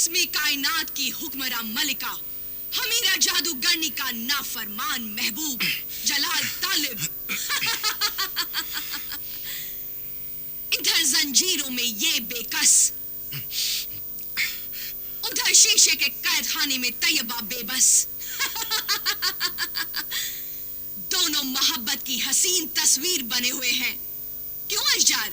जिस्मी कायनात की हुक्मरां मलिका, हमीरा जादूगरनी का नाफरमान महबूब जलाल तालिब। इधर जंजीरों में ये बेकस, उधर शीशे के कैदखाने में तैयबा बेबस। दोनों मोहब्बत की हसीन तस्वीर बने हुए हैं। क्यों अशजार?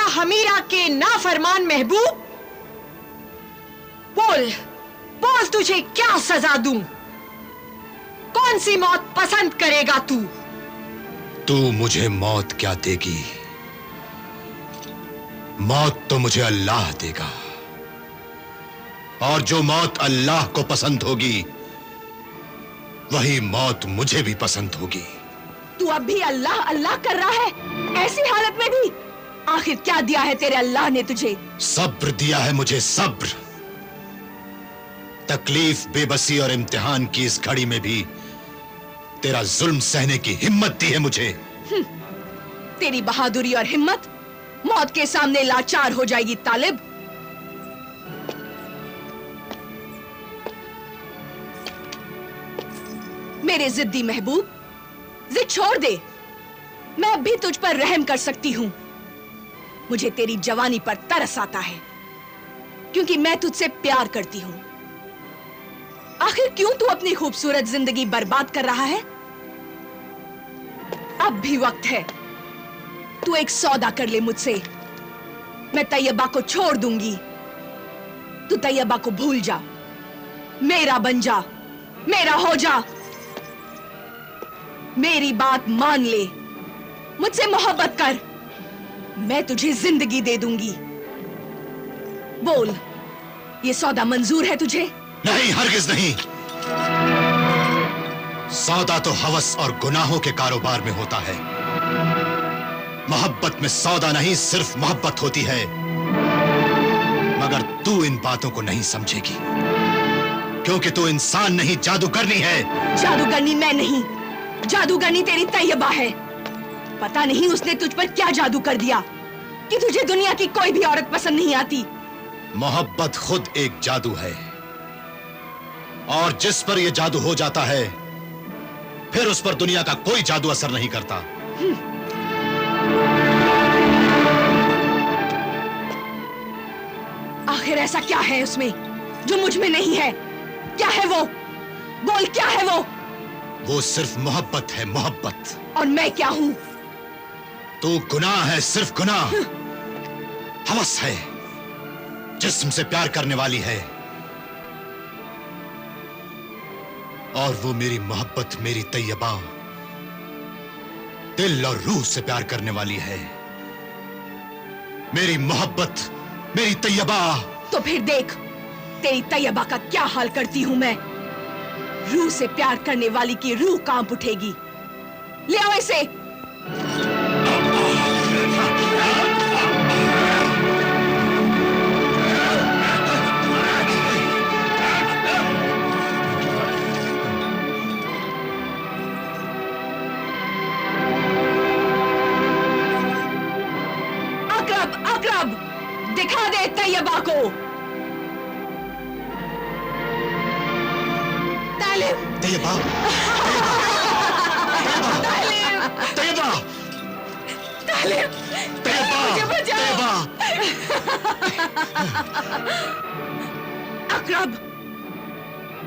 हमीरा के नाफरमान महबूब, बोल बोल, तुझे क्या सजा दूं? कौन सी मौत पसंद करेगा तू? तू मुझे मौत क्या देगी? मौत तो मुझे अल्लाह देगा, और जो मौत अल्लाह को पसंद होगी वही मौत मुझे भी पसंद होगी। तू अब भी अल्लाह अल्लाह कर रहा है, ऐसी हालत में भी? आखिर क्या दिया है तेरे अल्लाह ने तुझे? सब्र दिया है मुझे, सब्र। तकलीफ, बेबसी और इम्तिहान की इस घड़ी में भी तेरा जुल्म सहने की हिम्मत दी है मुझे। तेरी बहादुरी और हिम्मत मौत के सामने लाचार हो जाएगी तालिब। मेरे जिद्दी महबूब, जिद छोड़ दे। मैं अब भी तुझ पर रहम कर सकती हूं। मुझे तेरी जवानी पर तरस आता है, क्योंकि मैं तुझसे प्यार करती हूं। आखिर क्यों तू अपनी खूबसूरत जिंदगी बर्बाद कर रहा है? अब भी वक्त है। तू एक सौदा कर ले मुझसे। मैं तैयबा को छोड़ दूंगी। तू तैयबा को भूल जा, मेरा बन जा, मेरा हो जा। मेरी बात मान ले, मुझसे मोहब्बत कर, मैं तुझे जिंदगी दे दूंगी। बोल, ये सौदा मंजूर है तुझे? नहीं, हरगिज नहीं। सौदा तो हवस और गुनाहों के कारोबार में होता है। मोहब्बत में सौदा नहीं, सिर्फ मोहब्बत होती है। मगर तू इन बातों को नहीं समझेगी, क्योंकि तू इंसान नहीं, जादूगरनी है। जादूगरनी मैं नहीं, जादूगरनी तेरी तैयबा है। पता नहीं उसने तुझ पर क्या जादू कर दिया कि तुझे दुनिया की कोई भी औरत पसंद नहीं आती। मोहब्बत खुद एक जादू है, और जिस पर यह जादू हो जाता है फिर उस पर दुनिया का कोई जादू असर नहीं करता। आखिर ऐसा क्या है उसमें जो मुझ में नहीं है? क्या है वो? बोल, क्या है वो? वो सिर्फ मोहब्बत है, मोहब्बत। और मैं क्या हूं? तू गुनाह है, सिर्फ गुनाह। हवस है, जिस्म से प्यार करने वाली है, और वो मेरी मोहब्बत, मेरी तैयबा, दिल और रूह से प्यार करने वाली है। मेरी मोहब्बत, मेरी तैयबा। तो फिर देख तेरी तैयबा का क्या हाल करती हूं मैं। रूह से प्यार करने वाली की रूह कांप उठेगी। ले आओ इसे। अकरब, अकरब, दिखा दे तैयबा को। तालिब, तैयबा, तैयबा, तालिब, तैयबा, मुझे बचाओ। अकरब,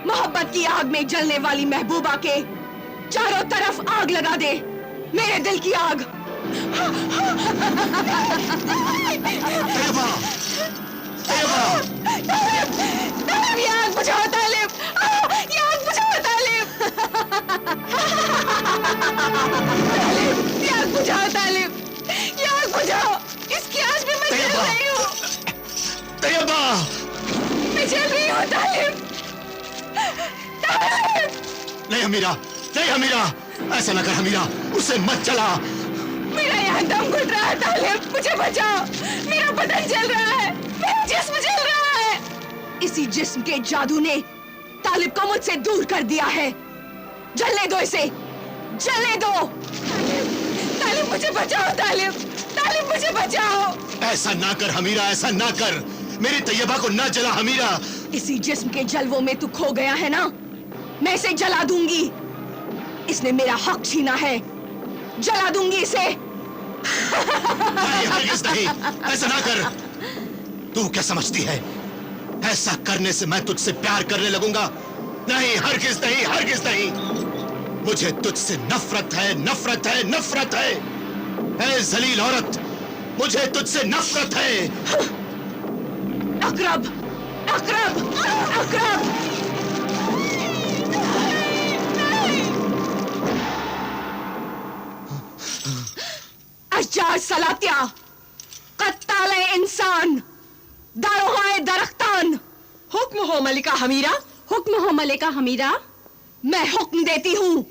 मोहब्बत की आग में जलने वाली महबूबा के चारों तरफ आग लगा दे, मेरे दिल की आग। तैयबा, तैयबा, तालिब, ये आग बुझाओ तालिब, ये आग बुझाओ तालिब। तालिब, ये आग बुझाओ तालिब, ये आग बुझाओ। इसकी आग में मैं जल रही हूँ। तैयबा, मैं जल रही हूँ तालिब। तालिब, नहीं हमीरा, नहीं हमीरा, ऐसा ना कर हमीरा, उसे मत जला। मेरा यहाँ दम घुट रहा है तालिब, मुझे बचाओ। मेरा बदन जल रहा है, मेरा जिस्म जल रहा है। इसी जिस्म के जादू ने तालिब को मुझसे दूर कर दिया है। जलने दो इसे, जलने दो। तालिब, मुझे बचाओ तालिब, तालिब, मुझे बचाओ। ऐसा ना कर हमीरा, ऐसा ना कर, मेरी तैयबा को ना जला हमीरा। इसी जिस्म के जलवों में तू खो गया है ना, मैं इसे जला दूंगी। इसने मेरा हक छीना है, जला दूंगी इसे। नहीं, हरगिज़ नहीं, ऐसा ना कर। तू क्या समझती है, ऐसा करने से मैं तुझसे प्यार करने लगूंगा? नहीं, हरगिज़ नहीं, हरगिज़ नहीं। मुझे तुझसे नफरत है, नफरत है, नफरत है। ऐ जलील औरत, मुझे तुझसे नफरत है। अकरब, अकरब, अकरब। अशजार सलातिया, कत्ताले इंसान, दारोगाए दरख्तान। हुक्म हो मलिका हमीरा, हुक्म हो मलिका हमीरा। मैं हुक्म देती हूँ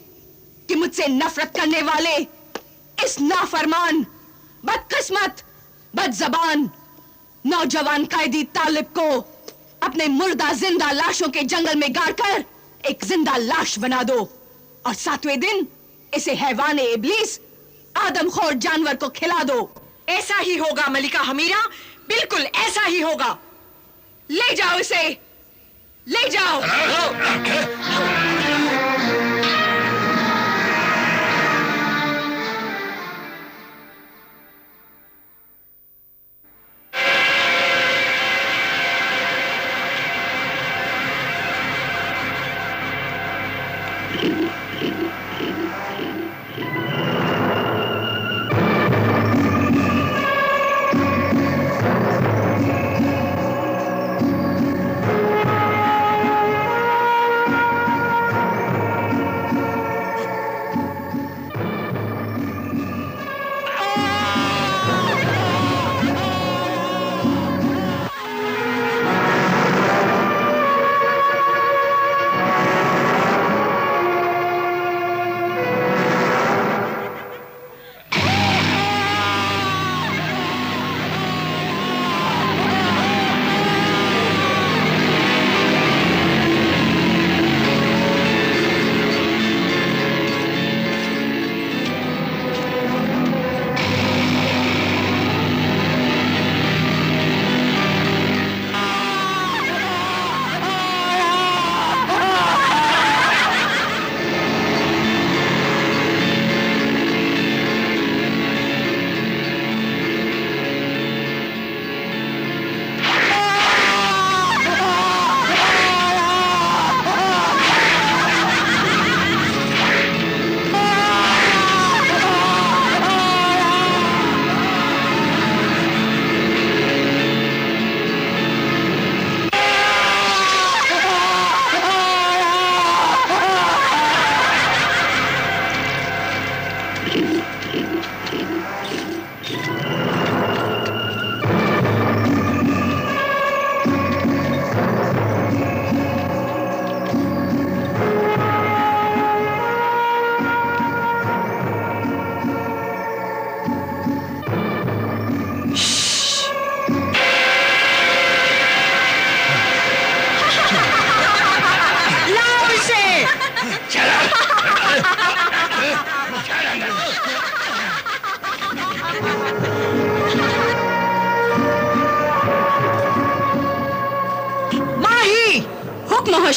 कि मुझसे नफरत करने वाले इस नाफरमान, बदकिस्मत, बदजबान नौजवान कैदी तालिब को अपने मुर्दा जिंदा लाशों के जंगल में गाड़कर एक जिंदा लाश बना दो और 7वें दिन इसे हैवान इब्लीस, आदमखोर जानवर को खिला दो। ऐसा ही होगा मलिका हमीरा, बिल्कुल ऐसा ही होगा। ले जाओ इसे, ले जाओ।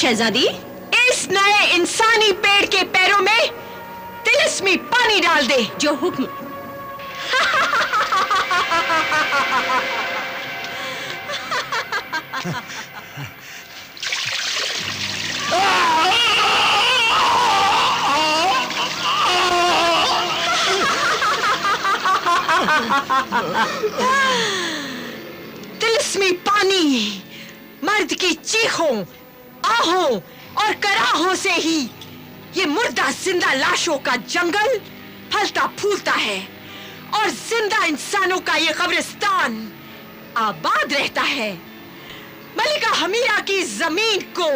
शहजादी? इस नए इंसानी पेड़ के पैरों में तिलिस्मी पानी डाल दे। जो हुक्म। तिलिस्मी पानी मर्द की चीखों, आहों और कराहों से ही ये मुर्दा जिंदा लाशों का जंगल फलता फूलता है और जिंदा इंसानों का ये कब्रिस्तान आबाद रहता है। मलिका हमीरा की जमीन को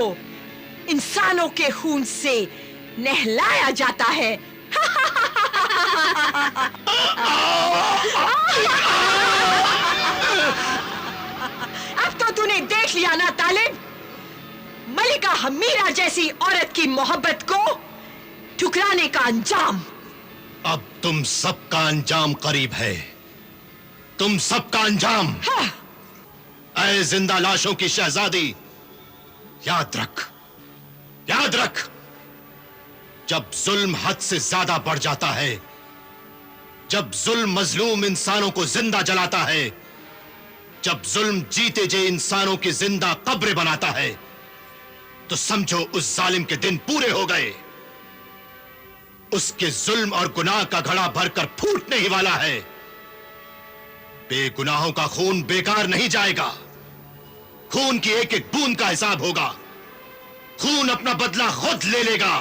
इंसानों के खून से नहलाया जाता है। अब तो तूने देख लिया ना तालिब, मलिका हमीरा जैसी औरत की मोहब्बत को ठुकराने का अंजाम। अब तुम सबका अंजाम करीब है, तुम सबका अंजाम। हाँ। ऐ जिंदा लाशों की शहजादी, याद रख, याद रख, जब जुल्म हद से ज्यादा बढ़ जाता है, जब जुल्म मजलूम इंसानों को जिंदा जलाता है, जब जुल्म जीते जे इंसानों की जिंदा कब्र बनाता है, तो समझो उस जालिम के दिन पूरे हो गए। उसके जुल्म और गुनाह का घड़ा भरकर फूटने ही वाला है। बेगुनाहों का खून बेकार नहीं जाएगा। खून की एक एक बूंद का हिसाब होगा। खून अपना बदला खुद ले लेगा।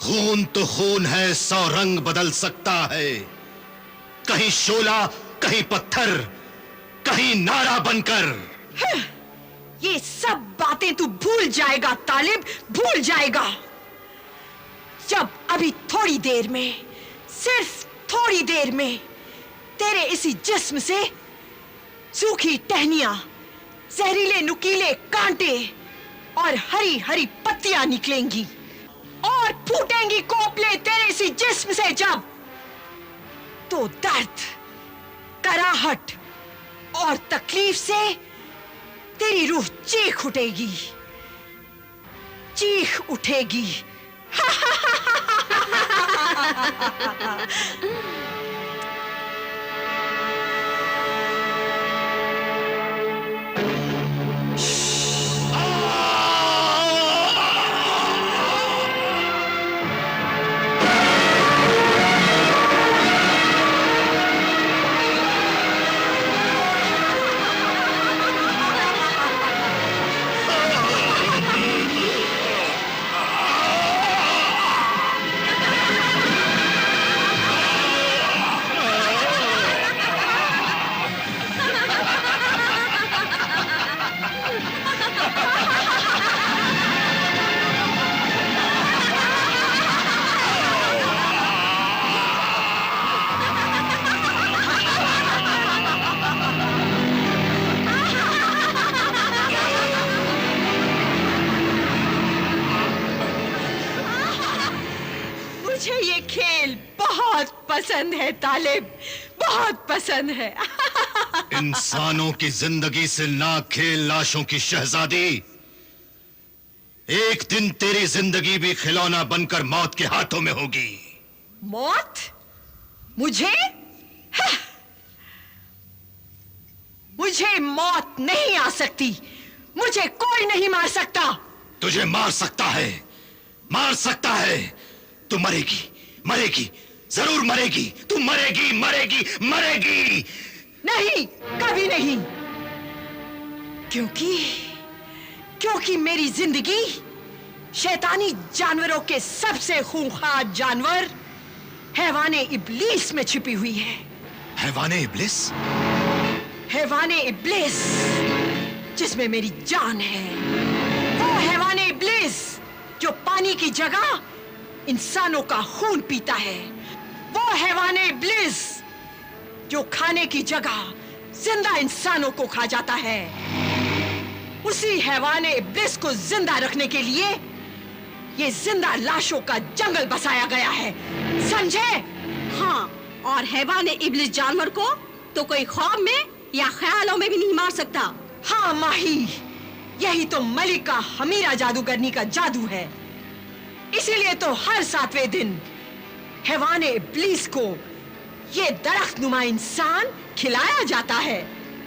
खून तो खून है, 100 रंग बदल सकता है। कहीं शोला, कहीं पत्थर, कहीं नारा बनकर। ये सब बातें तू भूल जाएगा तालिब, भूल जाएगा। जब अभी थोड़ी देर में, सिर्फ थोड़ी देर में तेरे इसी जिस्म से सूखी टहनियां, जहरीले नुकीले कांटे और हरी हरी पत्तियां निकलेंगी और फूटेंगी कोपले तेरे इसी जिस्म से, जब तो दर्द, कराहट और तकलीफ से तेरी रूह चीख उठेगी, चीख उठेगी। मुझे ये खेल बहुत पसंद है तालिब, बहुत पसंद है। इंसानों की जिंदगी से ना खेल लाशों की शहजादी। एक दिन तेरी जिंदगी भी खिलौना बनकर मौत के हाथों में होगी। मौत? मुझे? मुझे मौत नहीं आ सकती। मुझे कोई नहीं मार सकता। तुझे मार सकता है, मार सकता है। तू मरेगी, मरेगी, जरूर मरेगी। तू मरेगी, मरेगी, मरेगी। नहीं, कभी नहीं। क्योंकि मेरी जिंदगी शैतानी जानवरों के सबसे खूंखार जानवर हैवाने इब्लीस में छिपी हुई है। हैवाने इब्लिस? हैवाने इब्लिस जिसमें मेरी जान है। वो हैवाने इब्लिस जो पानी की जगह इंसानों का खून पीता है। वो हैवाने इब्लिस जो खाने की जगह जिंदा इंसानों को खा जाता है। उसी हैवाने इब्लिस को जिंदा रखने के लिए ये जिंदा लाशों का जंगल बसाया गया है, समझे? हाँ, और हैवाने इब्लिस जानवर को तो कोई ख्वाब में या ख्यालों में भी नहीं मार सकता। हाँ माही, यही तो मलिका हमीरा जादूगरनी का जादू है। इसीलिए तो हर 7वें दिन हैवान इब्लीस को ये दरख्त नुमा इंसान खिलाया जाता है।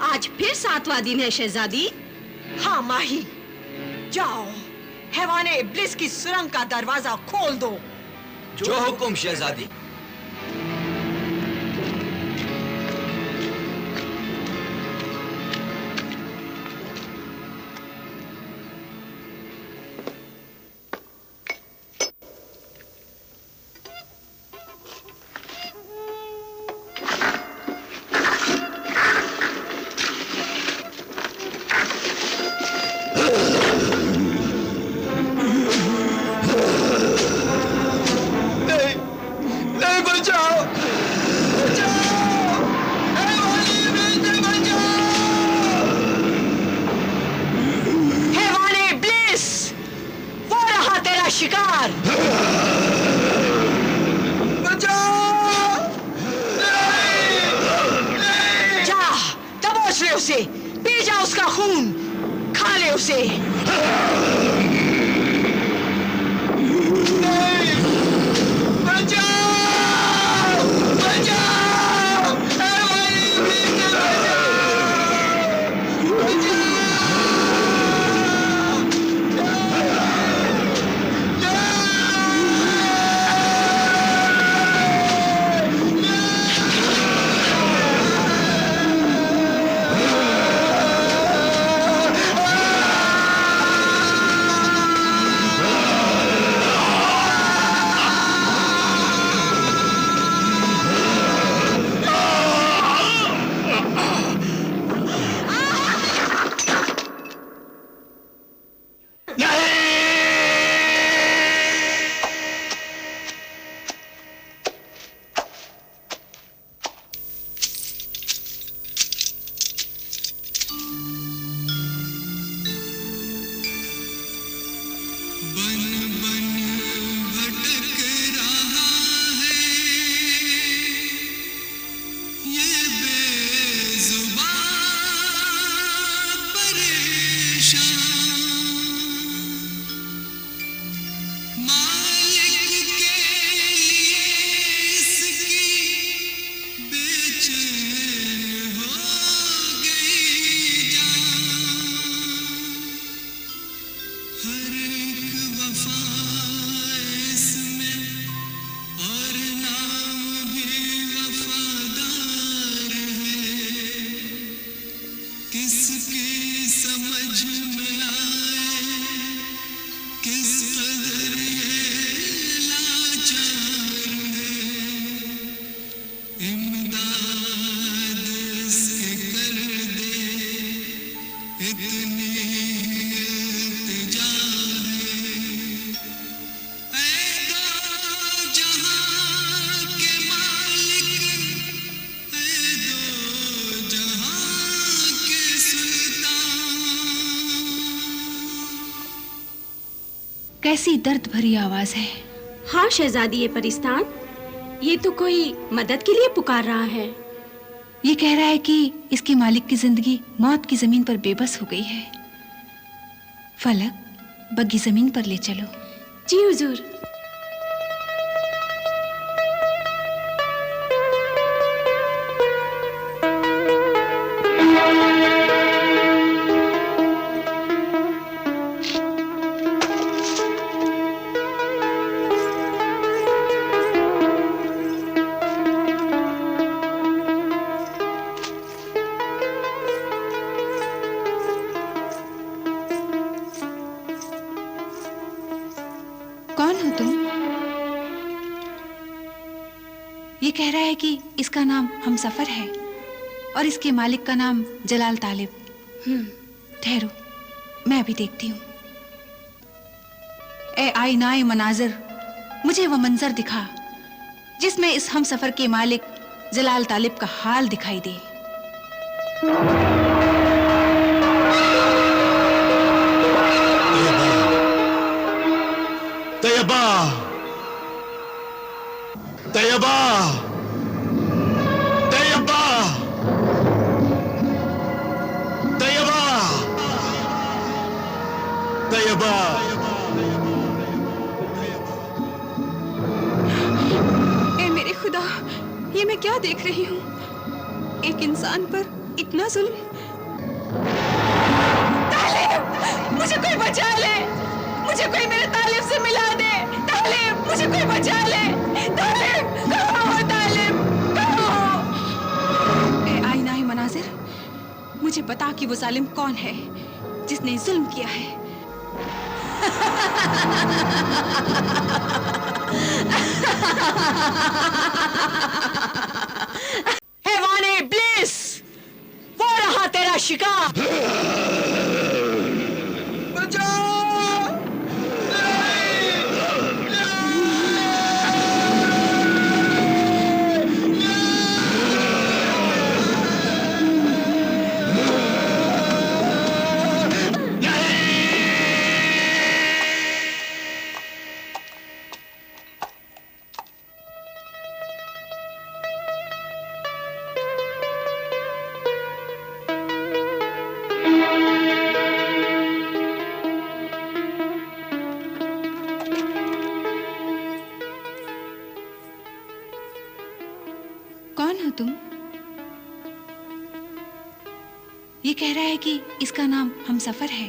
आज फिर 7वां दिन है शहजादी। हाँ माही, जाओ हैवान इब्लीस की सुरंग का दरवाजा खोल दो। जो हुक्म शहजादी। शिकार जा दबोच ले उसे, पी जा उसका खून, खा ले उसे। कैसी दर्द भरी आवाज है। हाँ शहजादी, ये परिस्तान, ये तो कोई मदद के लिए पुकार रहा है। ये कह रहा है कि इसके मालिक की जिंदगी मौत की जमीन पर बेबस हो गई है। फलक, बग्गी जमीन पर ले चलो। जी हुजूर। कौन हो तुम? ये कह रहा है कि इसका नाम हमसफर है और इसके मालिक का नाम जलाल तालिब। ठहरो, मैं अभी देखती हूँ। ए आईनाए मनाजिर, मुझे वह मंजर दिखा जिसमें इस हमसफर के मालिक जलाल तालिब का हाल दिखाई दे। तैयबा, तैयबा, तैयबा, तैयबा, तैयबा, ए मेरे खुदा, ये मैं क्या देख रही हूँ? एक इंसान पर इतना जुल्म। तालिब, मुझे कोई बचा ले, मुझे कोई मेरे तालिब से मिला दे। तालिब, मुझे कोई बचा ले। तालिब, कहाँ हो तालिब, कहाँ हो? ए आईनाए मनाजिर, मुझे बता कि वो जालिम कौन है जिसने जुल्म किया है। हैवाने इब्लिस, वो रहा तेरा शिकार। कौन हो तुम? ये कह रहा है कि इसका नाम हमसफर है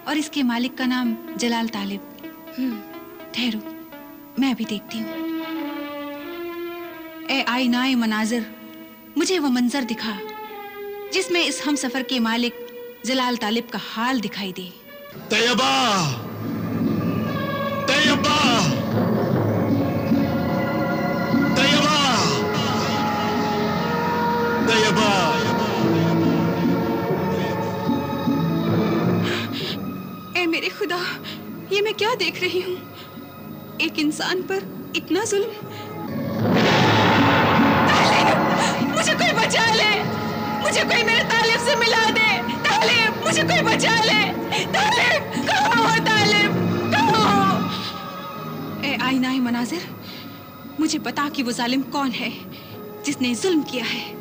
और इसके मालिक का नाम जलाल तालिब। ठहरो, मैं अभी देखती हूँ। ए आईनाए मनाजिर, मुझे वो मंजर दिखा जिसमें इस हमसफर के मालिक जलाल तालिब का हाल दिखाई दे। तैयबा, तैयबा, तैयबा, तैयबा। ए मेरे खुदा, ये मैं क्या देख रही हूँ? एक इंसान पर इतना जुल्म। तालिब, मुझे कोई बचा ले, मुझे कोई मेरे तालिब से मिला दे। तालिब, मुझे कोई बचा ले। तालिब, कहाँ हो तालिब, कहाँ हो? ए आईनाए मनाजिर, मुझे बता कि वो जालिम कौन है जिसने जुल्म किया है।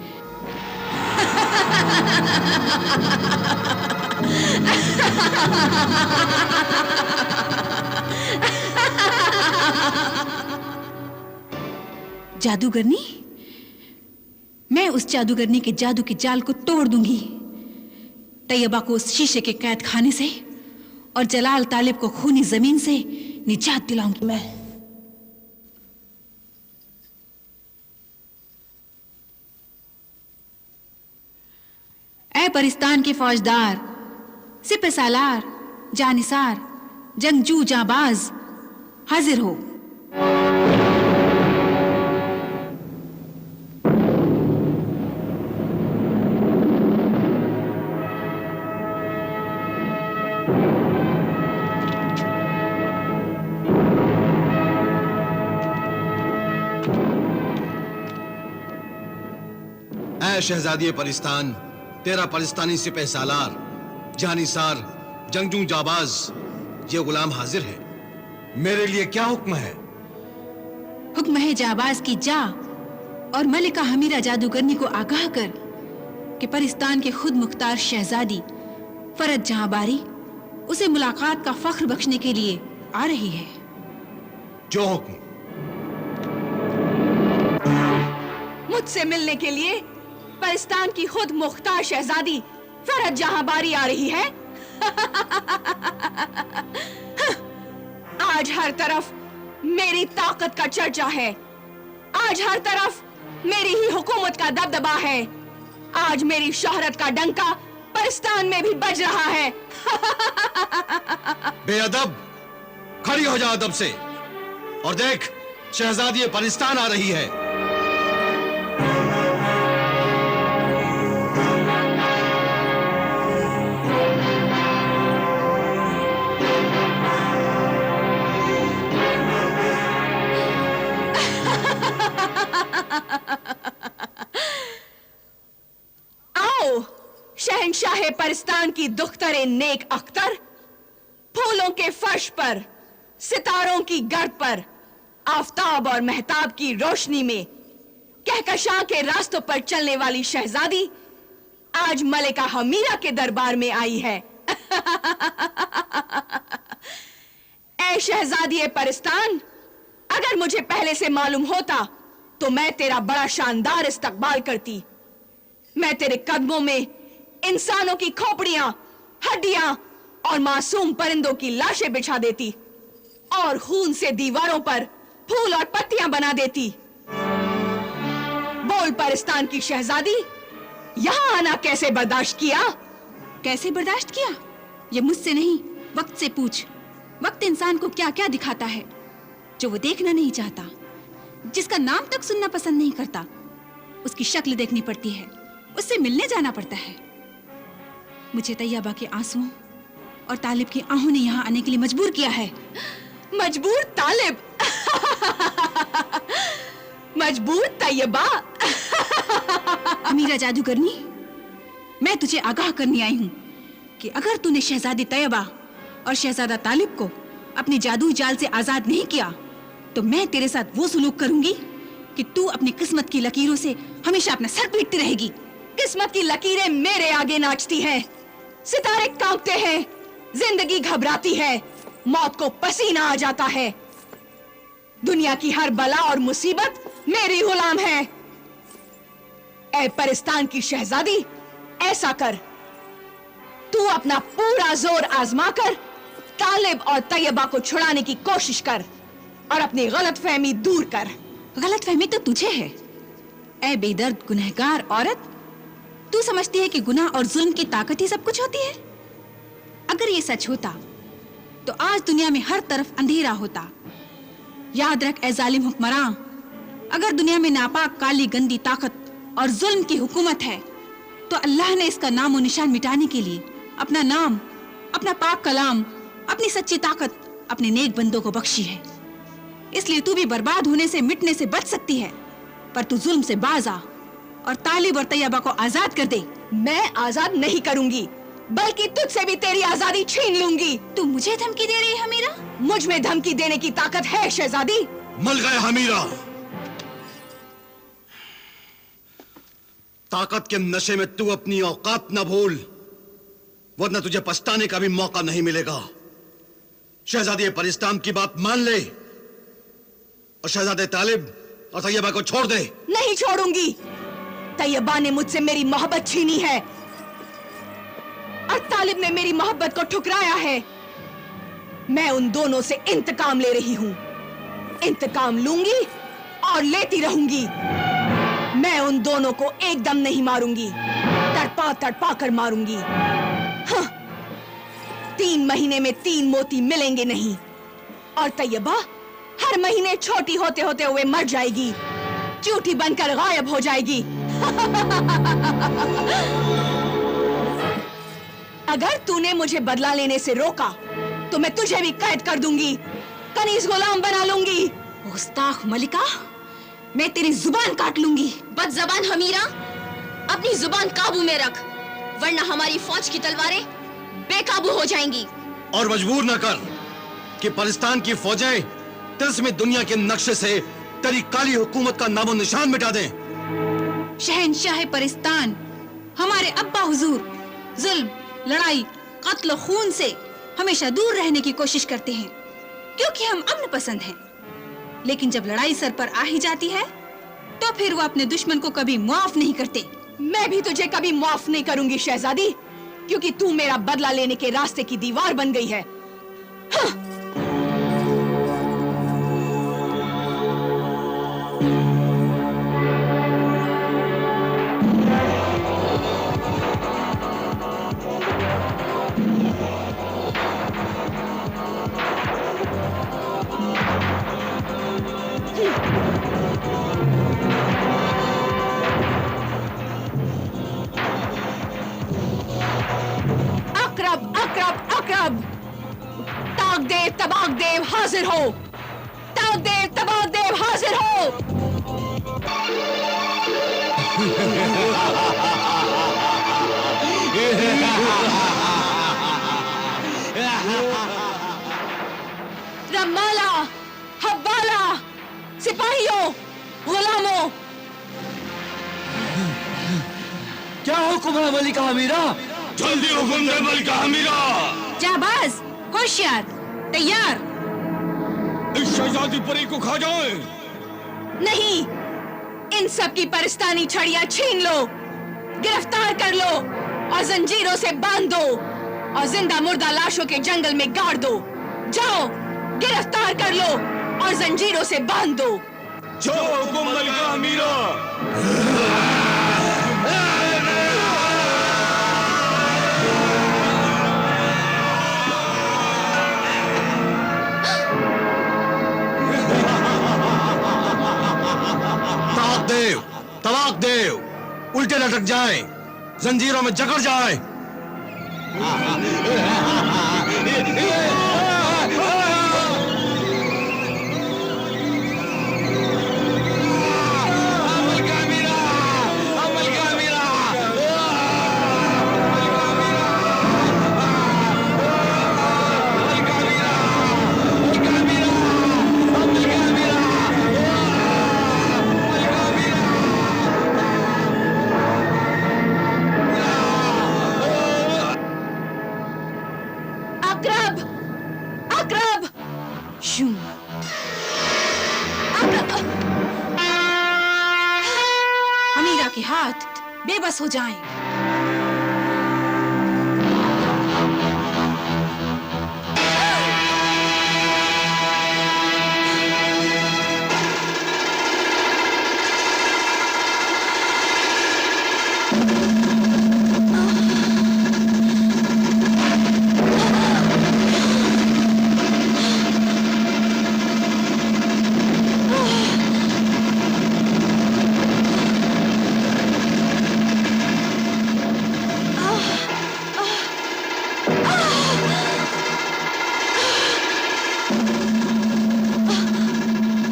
जादूगरनी, मैं उस जादूगरनी के जादू के जाल को तोड़ दूंगी। तैयबा को उस शीशे के कैद खाने से और जलाल तालिब को खूनी जमीन से निजात दिलाऊंगी मैं। ऐ परिस्तान के फौजदार, सिपह सालार, जानिसार, जंगजू जाबाज, हाजिर हो। ऐ शहजादी परिस्तान, तेरा परिस्तानी सिपह सालार, जानिसार, जंगजू जाबाज, ये गुलाम हाजिर है। मेरे लिए क्या हुक्म है? हुक्म है जाबाज की जा और मलिका हमीरा जादूगरनी को आगाह कर कि परिस्तान के खुद मुख्तार शहजादी फरज जहांबारी उसे मुलाकात का फख्र बख्शने के लिए आ रही है। जो हुक्म। मुझसे मिलने के लिए परिस्तान की खुद मुख्तार शहजादी फरज जहांबारी आ रही है। आज हर तरफ मेरी ताकत का चर्चा है। आज हर तरफ मेरी ही हुकूमत का दबदबा है। आज मेरी शोहरत का डंका परिस्तान में भी बज रहा है। बेअदब, खड़ी हो जा अदब से और देख, शहजादी परिस्तान आ रही है। आओ शहंशाह परिस्तान की दुख्तरे नेक अख्तर, फूलों के फर्श पर, सितारों की गर्द पर, आफताब और महताब की रोशनी में कहकशां के रास्तों पर चलने वाली शहजादी आज मलिका हमीरा के दरबार में आई है। ऐ शहजादी परिस्तान, अगर मुझे पहले से मालूम होता तो मैं तेरा बड़ा शानदार इस्तकबाल करती। मैं तेरे कदमों में इंसानों की खोपड़ियां, हड्डियां और मासूम परिंदों की लाशें बिछा देती और खून से दीवारों पर फूल और पत्तियां बना देती। बोल परिस्तान की शहजादी, यहां आना कैसे बर्दाश्त किया? कैसे बर्दाश्त किया? ये मुझसे नहीं, वक्त से पूछ। वक्त इंसान को क्या क्या दिखाता है जो वो देखना नहीं चाहता, जिसका नाम तक सुनना पसंद नहीं करता। उसकी शक्ल देखनी पड़ती है, उससे मिलने जाना पड़ता है। मुझे तैयबा के आंसुओं और तालिब की आहों ने यहाँ आने के लिए मजबूर किया है। मजबूर तालिब? मजबूर तैयबा? अमीरा जादूगरनी, मैं तुझे आगाह करने आई हूँ कि अगर तूने शहजादी तैयबा और शहजादा तालिब को अपने जादुई जाल से आजाद नहीं किया तो मैं तेरे साथ वो सुलूक करूंगी कि तू अपनी किस्मत की लकीरों से हमेशा अपना सर पीटती रहेगी। किस्मत की लकीरें मेरे आगे नाचती हैं, सितारे कांपते हैं, जिंदगी घबराती है, मौत को पसीना आ जाता है। दुनिया की हर बला और मुसीबत मेरी गुलाम है। ऐ परिस्तान की शहजादी, ऐसा कर, तू अपना पूरा जोर आजमा कर तालिब और तैयबा को छुड़ाने की कोशिश कर और अपनी गलतफहमी दूर कर। गलतफहमी तो तुझे है, ऐ बेदर्द गुनहगार औरत। तू समझती है कि गुनाह और जुल्म की ताकत ही सब कुछ होती है? अगर ये सच होता तो आज दुनिया में हर तरफ अंधेरा होता। याद रख ऐ जालिम हुक्मरान, अगर दुनिया में नापाक काली गंदी ताकत और जुल्म की हुकूमत है तो अल्लाह ने इसका नाम और निशान मिटाने के लिए अपना नाम, अपना पाक कलाम, अपनी सच्ची ताकत अपने नेक बंदों को बख्शी है। इसलिए तू भी बर्बाद होने से, मिटने से बच सकती है, पर तू जुल्म से बाज आ और तालिब और तैयबा को आजाद कर दे। मैं आजाद नहीं करूंगी, बल्कि तुझसे भी तेरी आजादी छीन लूंगी। तू मुझे धमकी दे रही है हमीरा? मुझ में धमकी देने की ताकत है शहजादी। मल गए हमीरा। ताकत के नशे में तू अपनी औकात न भूल, वरना तुझे पछताने का भी मौका नहीं मिलेगा। शहजादी परिस्तान की बात मान ले और शहजादे तालिब और तैयबा को छोड़ दे। नहीं छोड़ूंगी। तैयबा ने मुझसे मेरी मोहब्बत छीनी है और तालिब ने मेरी मोहब्बत को ठुकराया है। मैं उन दोनों से इंतकाम ले रही हूं। इंतकाम लूंगी और लेती रहूंगी। मैं उन दोनों को एकदम नहीं मारूंगी, तड़पा तड़पा कर मारूंगी। हाँ, 3 महीने में 3 मोती मिलेंगे नहीं और तैयबा हर महीने छोटी होते होते हुए मर जाएगी, चूटी बनकर गायब हो जाएगी। अगर तूने मुझे बदला लेने से रोका तो मैं तुझे भी कैद कर दूंगी, कनीज गुलाम बना लूंगी। गुस्ताख मलिका, मैं तेरी जुबान काट लूंगी। बदज़बान हमीरा, अपनी जुबान काबू में रख, वरना हमारी फौज की तलवारें बेकाबू हो जाएंगी। और मजबूर न कर कि पाकिस्तान की फौजें तिलस्मी दुनिया के नक्शे से तेरी काली हुकूमत का नामो निशान मिटा दें। शहनशाह परिस्तान, हमारे अब्बा हुजूर जुल्म, लड़ाई, कत्ल, खून से हमेशा दूर रहने की कोशिश करते हैं क्योंकि हम अमन पसंद हैं। लेकिन जब लड़ाई सर पर आ ही जाती है तो फिर वो अपने दुश्मन को कभी माफ नहीं करते। मैं भी तुझे कभी माफ नहीं करूंगी शहजादी, क्योंकि तू मेरा बदला लेने के रास्ते की दीवार बन गई है। हाँ। अकरब अकरब अकरब, ताक देव तबाक देव हाजिर हो। ताक देव तबाक देव हाजिर हो। रमाला, हब्बाला, सिपाहियों, गुलामों, क्या हुक्म है मलिका हमीरा? जल्दी हुक्म दे मलिका हमीरा। जाबाज, होशियार, तैयार। इस शहजादी परी को खा जाए। नहीं, इन सब की परस्तानी छड़ियां छीन लो, गिरफ्तार कर लो और जंजीरों से बांध दो और जिंदा मुर्दा लाशों के जंगल में गाड़ दो। जाओ, गिरफ्तार कर लो और जंजीरों से बांध दो। जो हुक्म मलिका हमीरा। तवाक देव उल्टे लटक जाए, जंजीरों में जकड़ जाए। हमीरा के हाथ बेबस हो जाएं।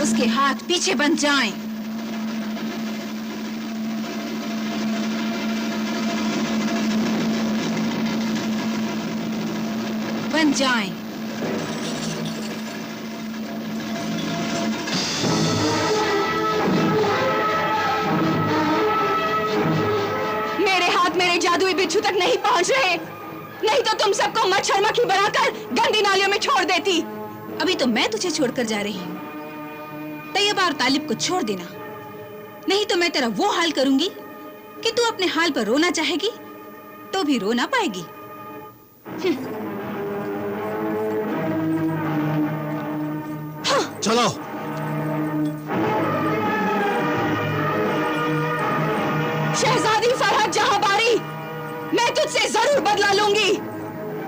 उसके हाथ पीछे बन जाएं। बन जाएं। मेरे हाथ मेरे जादुई बिच्छू तक नहीं पहुंच रहे, नहीं तो तुम सबको मच्छर मक्खी बनाकर गंदी नालियों में छोड़ देती। अभी तो मैं तुझे छोड़कर जा रही हूँ। तैयबा और तालिब को छोड़ देना, नहीं तो मैं तेरा वो हाल करूंगी कि तू अपने हाल पर रोना चाहेगी तो भी रो ना पाएगी। चलो। शहजादी फरहद जहांबारी, मैं तुझसे जरूर बदला लूंगी।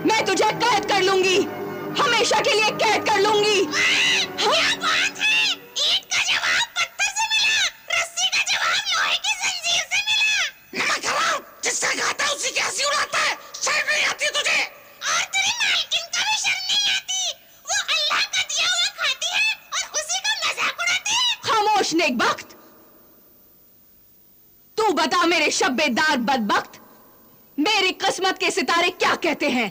मैं तुझे कैद कर लूंगी, हमेशा के लिए कैद कर लूंगी। क्या बात है? ईंट का जवाब पत्थर से मिला, रस्सी का जवाब लोहे की जंजीर से मिला। नमक हराम, जिसका खाता है उसी की हंसी उड़ाता है। शर्म नहीं आती तुझे? और तेरी मालकिन का भी शर्म नहीं आती? वो अल्लाह का दिया हुआ खाती है और उसी का मजाक उड़ाती है। खामोश नेकबख्त, तू बता मेरे शब्बेदार बदबख्त, मेरी किस्मत के सितारे क्या कहते हैं?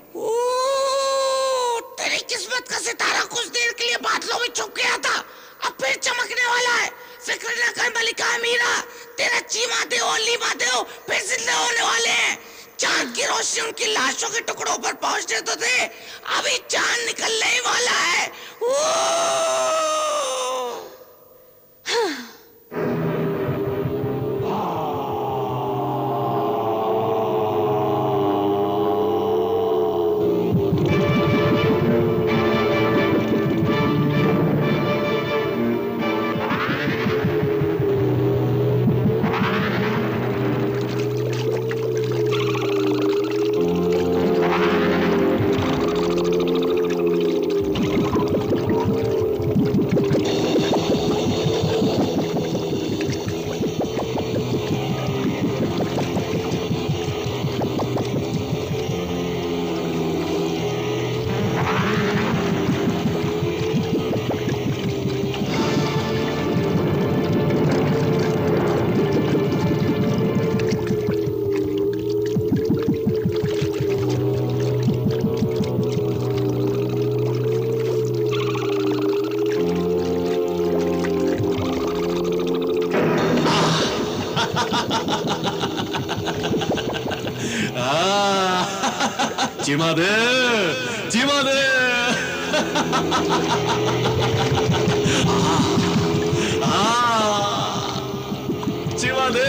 तेरी किस्मत का सितारा कुछ देर के लिए बादलों में छुप गया था, अब फिर चमकने वाला है। फिक्र न कर मलिका अमीरा, तेरा चीमा देव और लीमा देव फिर जिंदा होने वाले हैं। चांद की रोशनी उनकी लाशों के टुकड़ों पर पहुंचने तो थे, अभी चांद निकलने ही वाला है। चिमा दे, चिमा दे। चिमा दे।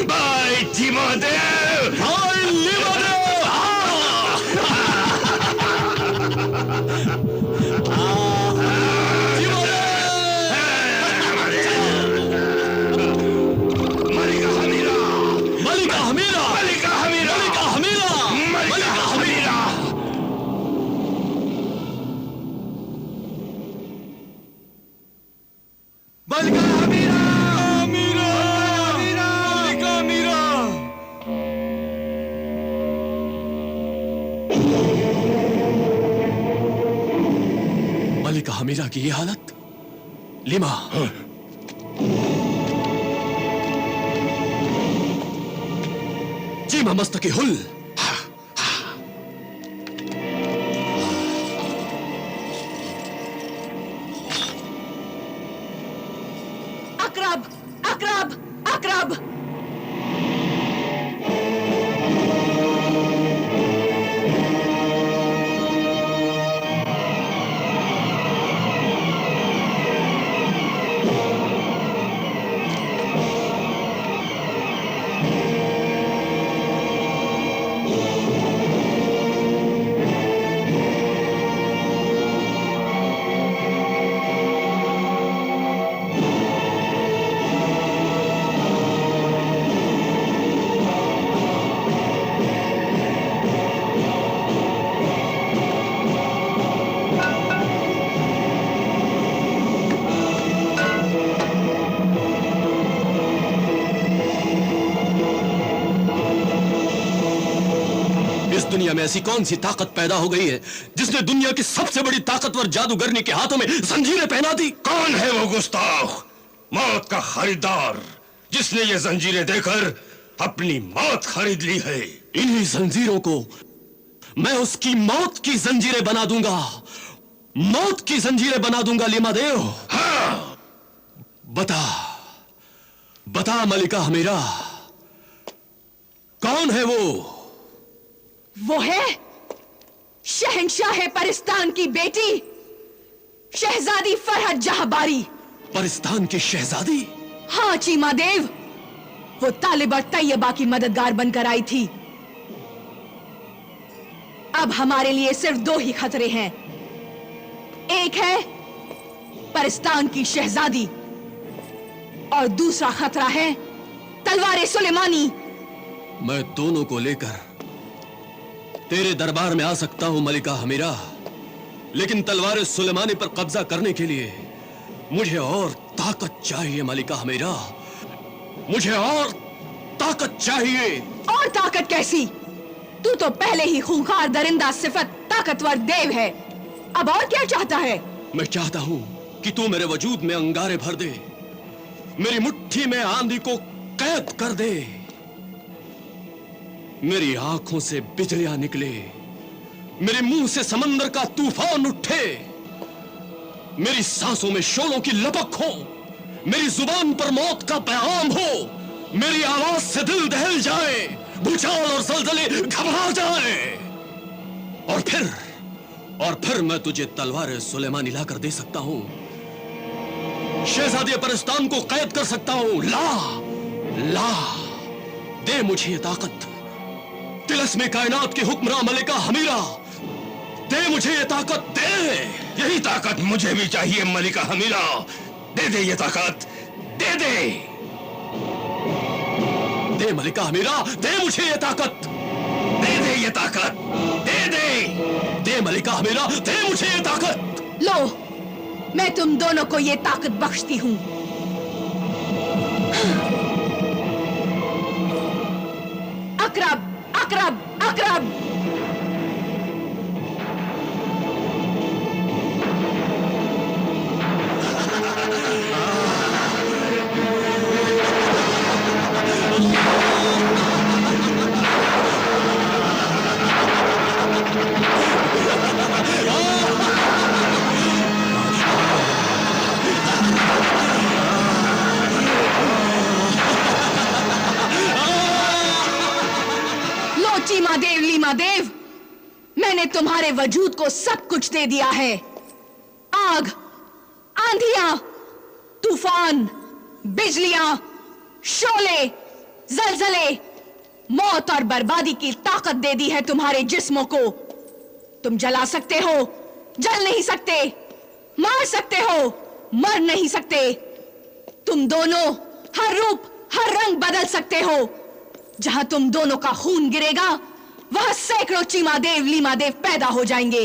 बाय चिमादेव, हाय लिमादेव। मलिका हमीरा, मलिका हमीरा, मलिका हमीरा, मलिका हमीरा, मलिका हमीरा। मलिका हमीरा, हमीरा, हमीरा, मलिका हमीरा। मलिका हमीरा की ये हालत। लिमा, चीमा मस्तकी हुल। अकरब, अकरब, अकरब। दुनिया में ऐसी कौन सी ताकत पैदा हो गई है जिसने दुनिया की सबसे बड़ी ताकतवर जादूगरनी के हाथों में जंजीरें पहना दी? कौन है वो गुस्ताख, मौत का खरीदार, जिसने ये जंजीरें देकर अपनी मौत खरीद ली है? इन्हीं जंजीरों को मैं उसकी मौत की जंजीरें बना दूंगा, मौत की जंजीरें बना दूंगा लिमादेव। हाँ। बता, बता मलिका हमीरा, कौन है वो? वो है शहंशाह परिस्तान की बेटी शहजादी फरहद जहांबारी। परिस्तान की शहजादी? हाँ चीमा देव, वो तालिब और तैयबा की मददगार बनकर आई थी। अब हमारे लिए सिर्फ दो ही खतरे हैं, एक है परिस्तान की शहजादी और दूसरा खतरा है तलवार सुलेमानी। मैं दोनों को लेकर तेरे दरबार में आ सकता हूं मलिका हमीरा, लेकिन तलवार सुलेमानी पर कब्जा करने के लिए मुझे और ताकत चाहिए मलिका हमीरा, मुझे और ताकत चाहिए। और ताकत कैसी? तू तो पहले ही खूंखार दरिंदा सिफत ताकतवर देव है, अब और क्या चाहता है? मैं चाहता हूं कि तू मेरे वजूद में अंगारे भर दे, मेरी मुट्ठी में आंधी को कैद कर दे, मेरी आंखों से बिजलियां निकले, मेरे मुंह से समंदर का तूफान उठे, मेरी सांसों में शोलों की लपक हो, मेरी जुबान पर मौत का पैगाम हो, मेरी आवाज से दिल दहल जाए, भूचाल और जलजले घबरा जाए, और फिर मैं तुझे तलवार सुलेमानी लाकर दे सकता हूं, शहजादी परिस्तान को कैद कर सकता हूं। ला दे मुझे ये ताकत, तिलस्मे कायनात की हुक्मरान मलिका हमीरा, दे मुझे ये ताकत, दे। यही ताकत मुझे भी चाहिए मलिका हमीरा, दे दे ये ताकत, दे दे। दे मलिका हमीरा, दे मुझे ये ताकत, दे दे ये ताकत, दे दे। दे मलिका हमीरा, दे मुझे ये ताकत। लो, मैं तुम दोनों को ये ताकत बख्शती हूं। अकरब, अकरब, अकरब। चीमा देव लीमा देव, मैंने तुम्हारे वजूद को सब कुछ दे दिया है। आग, आंधियां, तूफान, बिजलियां, शोले, जलजले, मौत और बर्बादी की ताकत दे दी है तुम्हारे जिस्मों को। तुम जला सकते हो, जल नहीं सकते, मार सकते हो, मर नहीं सकते। तुम दोनों हर रूप, हर रंग बदल सकते हो। जहां तुम दोनों का खून गिरेगा, वहां सैकड़ों चीमा देव लीमा देव पैदा हो जाएंगे।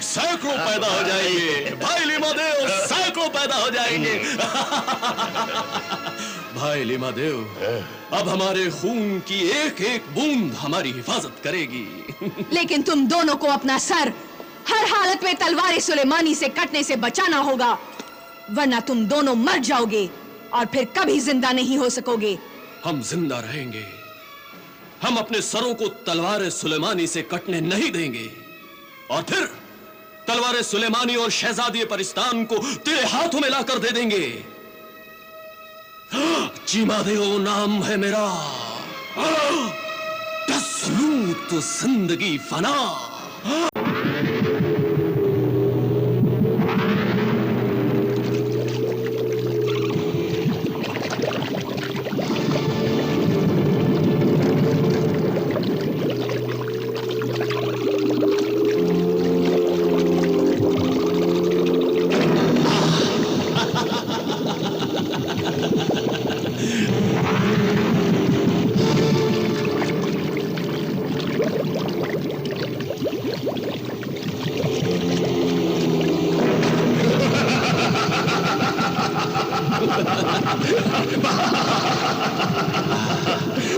सैकड़ों पैदा हो जाएंगे भाई लीमा देव, सैकड़ों पैदा हो जाएंगे। भाई लीमा देव, अब हमारे खून की एक एक बूंद हमारी हिफाजत करेगी। लेकिन तुम दोनों को अपना सर हर हालत में तलवार सुलेमानी से कटने से बचाना होगा, वरना तुम दोनों मर जाओगे और फिर कभी जिंदा नहीं हो सकोगे। हम जिंदा रहेंगे। हम अपने सरों को तलवार सुलेमानी से कटने नहीं देंगे, और फिर तलवार सुलेमानी और शहजादी परिस्तान को तेरे हाथों में लाकर दे देंगे। चीमा देव नाम है मेरा, 10 लूं तो जिंदगी फना।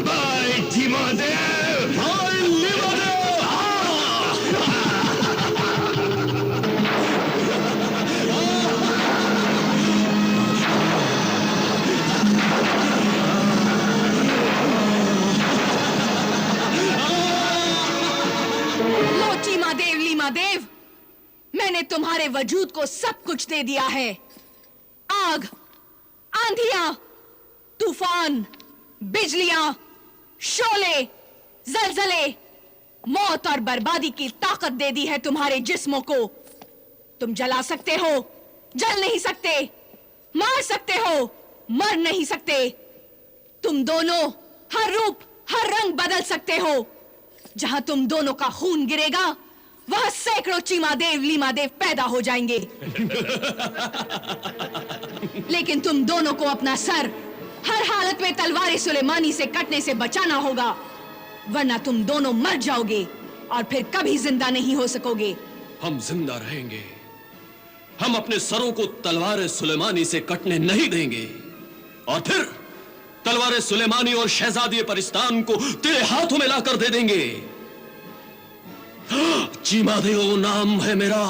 भाई चीमा देव, भाई लीमा देव, लो चीमा देव लीमा देव, मैंने तुम्हारे वजूद को सब कुछ दे दिया है। आग, आंधियां, तूफान, बिजलियां, शोले, जलजले, मौत और बर्बादी की ताकत दे दी है तुम्हारे जिस्मों को। तुम जला सकते हो, जल नहीं सकते, मार सकते हो, मर नहीं सकते। तुम दोनों हर रूप, हर रंग बदल सकते हो। जहां तुम दोनों का खून गिरेगा, वहां सैकड़ों चीमा देव लीमा देव पैदा हो जाएंगे। लेकिन तुम दोनों को अपना सर हर हालत में तलवार सुलेमानी से कटने से बचाना होगा, वरना तुम दोनों मर जाओगे और फिर कभी जिंदा नहीं हो सकोगे। हम जिंदा रहेंगे। हम अपने सरों को तलवार सुलेमानी से कटने नहीं देंगे, और फिर तलवार सुलेमानी और शहजादी परिस्तान को तेरे हाथों में लाकर दे देंगे। चीमा देव नाम है मेरा,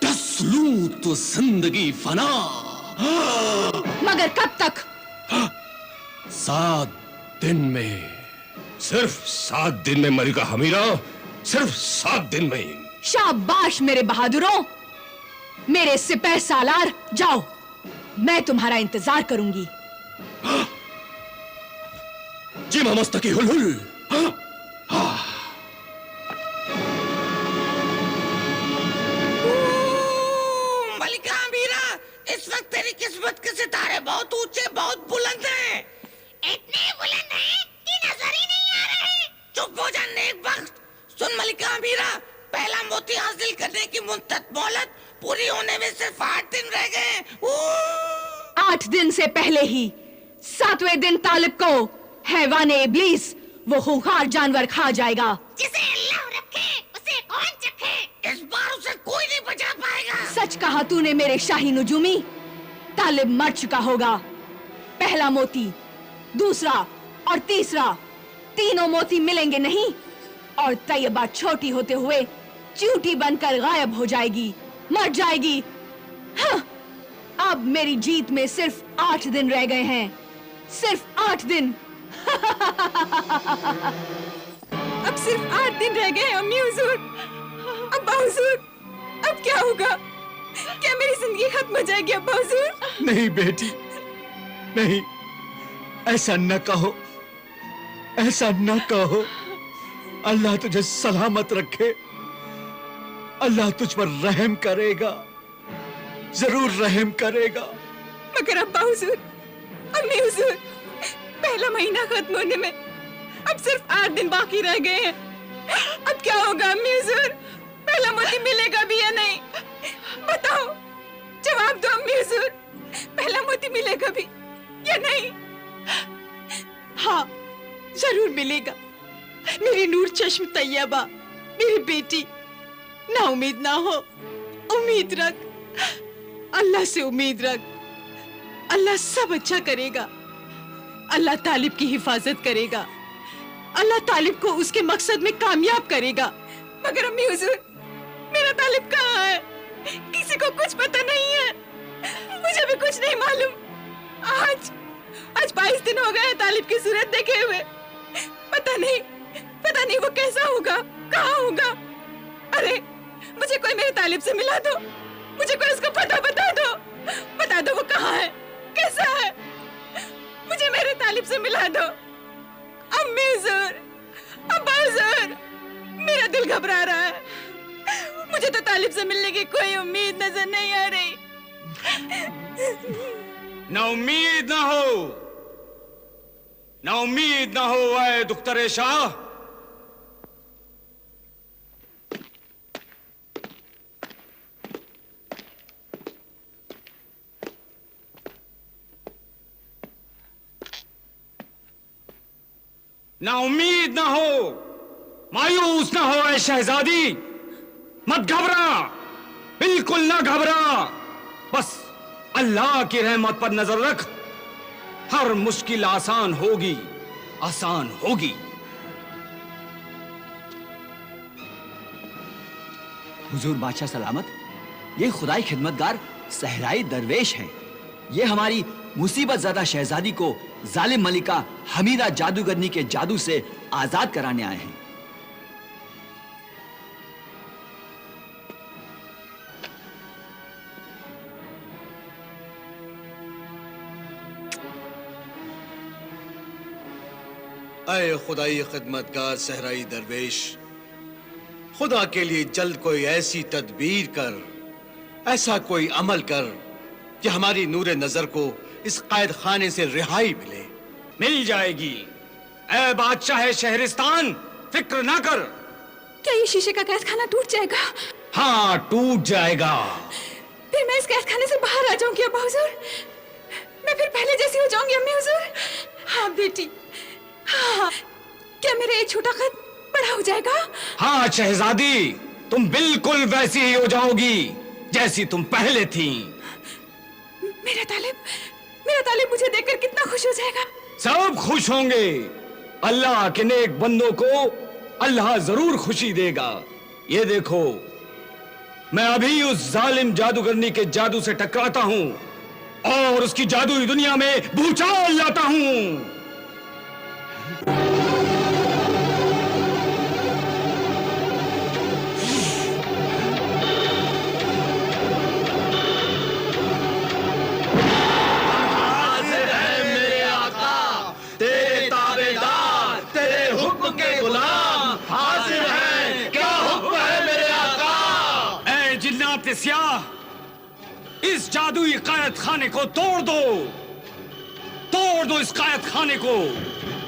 10 लूं तो जिंदगी फना। मगर कब तक? 7 दिन में। सिर्फ 7 दिन में मरेगा हमीरा, सिर्फ 7 दिन में। शाबाश मेरे बहादुरों, मेरे सिपह सालार, जाओ, मैं तुम्हारा इंतजार करूंगी। चीमा मस्तकी हुल। मलिका मीरा, इस वक्त तेरी किस्मत के सितारे बहुत ऊंचे, बहुत बुलंद हैं। इतने बुलंद हैं कि नजर ही नहीं आ रहे। चुप हो जा नेकबख्त। सुन मलिका मीरा, पहला मोती हासिल करने की मुद्दत मोहलत पूरी होने में सिर्फ 8 दिन रह गए। 8 दिन से पहले ही 7वें दिन तालिब को हैवाने इब्लीस, वो खूंखार जानवर, खा जाएगा। जिसे अल्लाह रखे उसे कौन चखे। इस बार उसे कोई नहीं बचा पाएगा। सच कहा तूने मेरे शाही नुजूमी, तालिब मर चुका होगा। पहला मोती, दूसरा और तीसरा, तीनों मोती मिलेंगे नहीं, और तैयबा छोटी होते हुए चींटी बनकर गायब हो जाएगी, मर जाएगी। हाँ, अब मेरी जीत में सिर्फ 8 दिन रह गए हैं, सिर्फ 8 दिन। अब सिर्फ 8 दिन रह गए अम्मी हुजूर। अब्बा हुजूर, अब क्या होगा? क्या मेरी जिंदगी खत्म हो जाएगी अब्बा हुजूर? नहीं बेटी, नहीं, ऐसा न कहो, ऐसा न कहो। अल्लाह तुझे सलामत रखे। अल्लाह तुझ पर रहम करेगा, जरूर रहम करेगा। मगर अब्बा हुजूर, अम्मी हुजूर, पहला महीना खत्म होने में अब सिर्फ 8 दिन बाकी रह गए हैं। अब क्या होगा अम्मी हुजूर? पहला मोती मिलेगा भी या नहीं? बताओ, जवाब दो अम्मी हुजूर। पहला मोती मिलेगा भी या नहीं? हाँ, जरूर मिलेगा। मेरी नूर चश्म तैयबा, मेरी बेटी, ना उम्मीद ना हो, उम्मीद रख, अल्लाह से उम्मीद रख। अल्लाह सब अच्छा करेगा। अल्लाह तालिब की हिफाजत करेगा। अल्लाह तालिब को उसके मकसद में कामयाब करेगा। मगर अम्मी हुजूर, मेरा तालिब कहाँ है? किसी को कुछ पता नहीं है। मुझे भी कुछ नहीं मालूम। आज 22 दिन हो गए तालिब की सूरत देखे हुए। पता नहीं वो कैसा होगा, कहाँ होगा। अरे मुझे कोई मेरे तालिब से मिला दो, मुझे कोई उसका पता बता दो वो कहाँ है, कैसा है। मुझे मेरे तालिब से मिला दो। अम्मी हुजूर, अब्बा हुजूर, मेरा दिल घबरा रहा है। मुझे तो तालिब से मिलने की कोई उम्मीद नजर नहीं आ रही। ना उम्मीद ना हो, ना उम्मीद ना हो ऐ दुख्तर शाह। ना उम्मीद ना हो, मायूस ना हो ऐ शहजादी। मत घबरा, बिल्कुल ना घबरा। बस अल्लाह की रहमत पर नजर रख। हर मुश्किल आसान होगी, आसान होगी। हुजूर बादशाह सलामत, ये खुदाई खिदमतगार सहराई दरवेश हैं। ये हमारी मुसीबत ज़्यादा शहजादी को जालिम मलिका हमीरा जादूगरनी के जादू से आजाद कराने आए हैं। ऐ खुदाई खिदमतगार सहराई दरवेश, खुदा के लिए जल्द कोई ऐसी तदबीर कर, ऐसा कोई अमल कर कि हमारी नूरे नजर को इस कैद खाने से रिहाई मिले। मिल जाएगी ऐ बादशाह शहरिस्तान, फिक्र ना कर। क्या ये शीशे का कैद खाना टूट जाएगा? हाँ, टूट जाएगा। फिर मैं इस कैद खाने से बाहर आ जाऊंगी अब्बा हुजूर। मैं फिर पहले जैसी हो जाऊंगी अम्मी हुजूर। हाँ बेटी, हाँ। क्या मेरा ये छोटा खत बड़ा हो जाएगा? हाँ शहजादी, तुम बिल्कुल वैसी ही हो जाओगी जैसी तुम पहले थी। मेरा तालिब मुझे देखकर कितना खुश हो जाएगा। सब खुश होंगे। अल्लाह के नेक बंदों को अल्लाह जरूर खुशी देगा। ये देखो, मैं अभी उस जालिम जादूगरनी के जादू से टकराता हूं और उसकी जादुई दुनिया में भूचाल लाता हूं। इस जादुई कायद खाने को तोड़ दो इस कायद खाने को,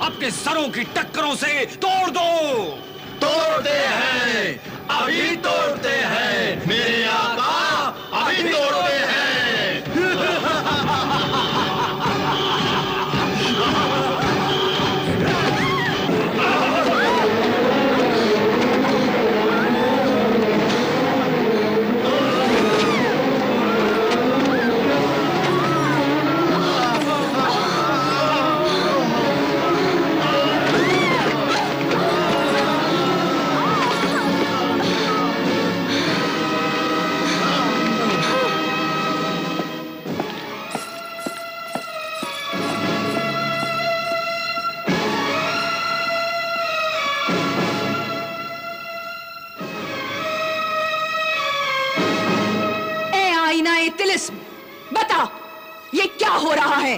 अपने सरों की टक्करों से तोड़ दो। तोड़ते हैं, अभी तोड़ते हैं मेरे आका, अभी तोड़ते हैं। तिलिस्म, बता ये क्या हो रहा है?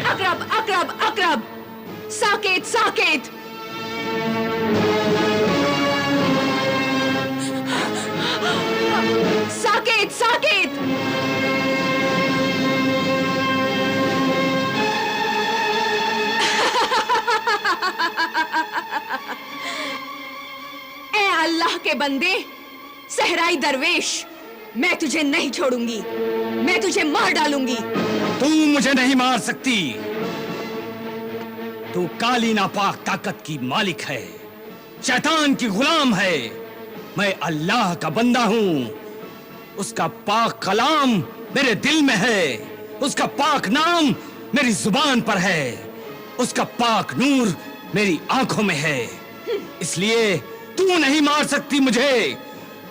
अकरब अकरब अकरब, साकेत साकेत। साकेत साकेत। ए अल्लाह के बंदे, सहराई दरवेश, मैं तुझे नहीं छोड़ूंगी, मैं तुझे मार डालूंगी। तू मुझे नहीं मार सकती। तू काली नापाक ताकत की मालिक है, शैतान की गुलाम है। मैं अल्लाह का बंदा हूं। उसका पाक कलाम मेरे दिल में है, उसका पाक नाम मेरी जुबान पर है, उसका पाक नूर मेरी आंखों में है। इसलिए तू नहीं मार सकती मुझे।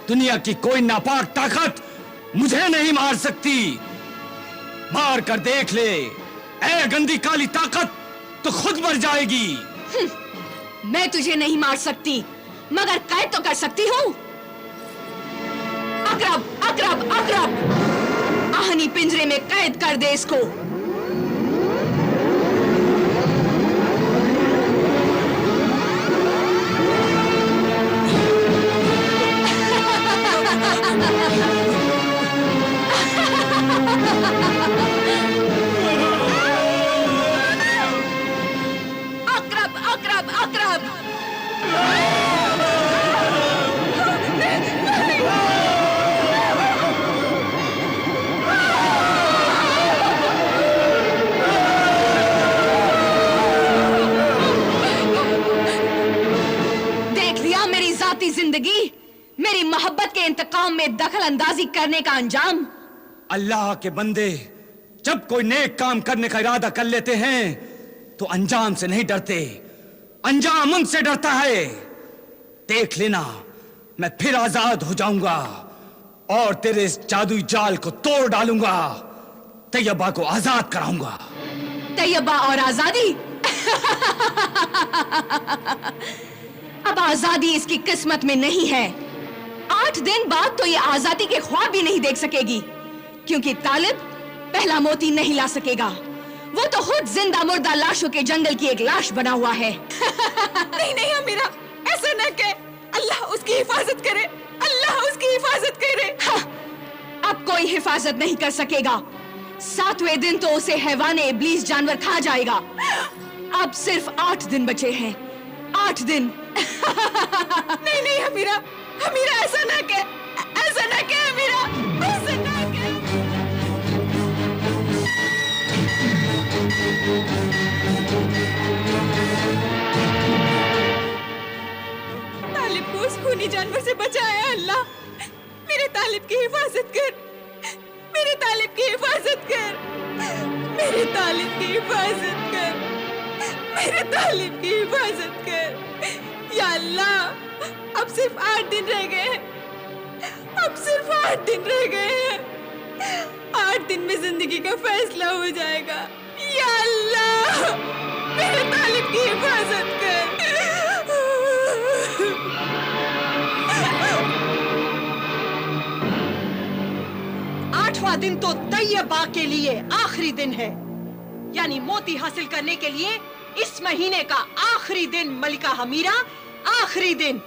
दुनिया की कोई नापाक ताकत मुझे नहीं मार सकती। मार कर देख ले, ऐ गंदी काली ताकत, तो खुद मर जाएगी। मैं तुझे नहीं मार सकती, मगर कैद तो कर सकती हूँ। अकरब अकरब अकरब, आहनी पिंजरे में कैद कर दे इसको। अकरब अकरब अकरब। देख लिया मेरी जाती जिंदगी, मेरी मोहब्बत के इंतकाम में दखल अंदाजी करने का अंजाम। अल्लाह के बंदे जब कोई नेक काम करने का इरादा कर लेते हैं तो अंजाम से नहीं डरते, अंजाम उनसे डरता है। देख लेना, मैं फिर आजाद हो जाऊंगा और तेरे इस जादुई जाल को तोड़ डालूंगा। तैयबा को आजाद कराऊंगा। तैयबा और आजादी? अब आजादी इसकी किस्मत में नहीं है। 8 दिन बाद तो ये आजादी के ख्वाब भी नहीं देख सकेगी, क्योंकि तालिब पहला मोती नहीं ला सकेगा। वो तो खुद जिंदा मुर्दा लाशों के जंगल की एक लाश बना हुआ है। नहीं नहीं अमीरा, ऐसा न कह। अल्लाह उसकी हिफाजत करे, अल्लाह उसकी हिफाजत करे। हाँ, अब कोई हिफाजत नहीं कर सकेगा। 7वें दिन तो उसे हैवान इब्लीस जानवर खा जाएगा। अब सिर्फ 8 दिन बचे हैं, 8 दिन। नहीं नहीं अमीरा, अमीरा ऐसा ना कह, ऐसा ना कह अमीरा, ऐसा ना कह। तालिब को उस खूनी जानवर से बचाया अल्लाह। मेरे तालिब की हिफाजत कर, मेरे तालिब की हिफाजत कर, मेरे तालिब की हिफाजत कर, मेरे तालिब की हिफाजत कर। या अल्लाह, अब सिर्फ 8 दिन रह गए हैं, अब सिर्फ 8 दिन रह गए हैं। 8 दिन में जिंदगी का फैसला हो जाएगा। या अल्लाह, मेरे तालिब की हिफाजत कर। 8वां दिन तो तैयबा के लिए आखिरी दिन है, यानी मोती हासिल करने के लिए इस महीने का आखिरी दिन। मलिका हमीरा, आखिरी दिन।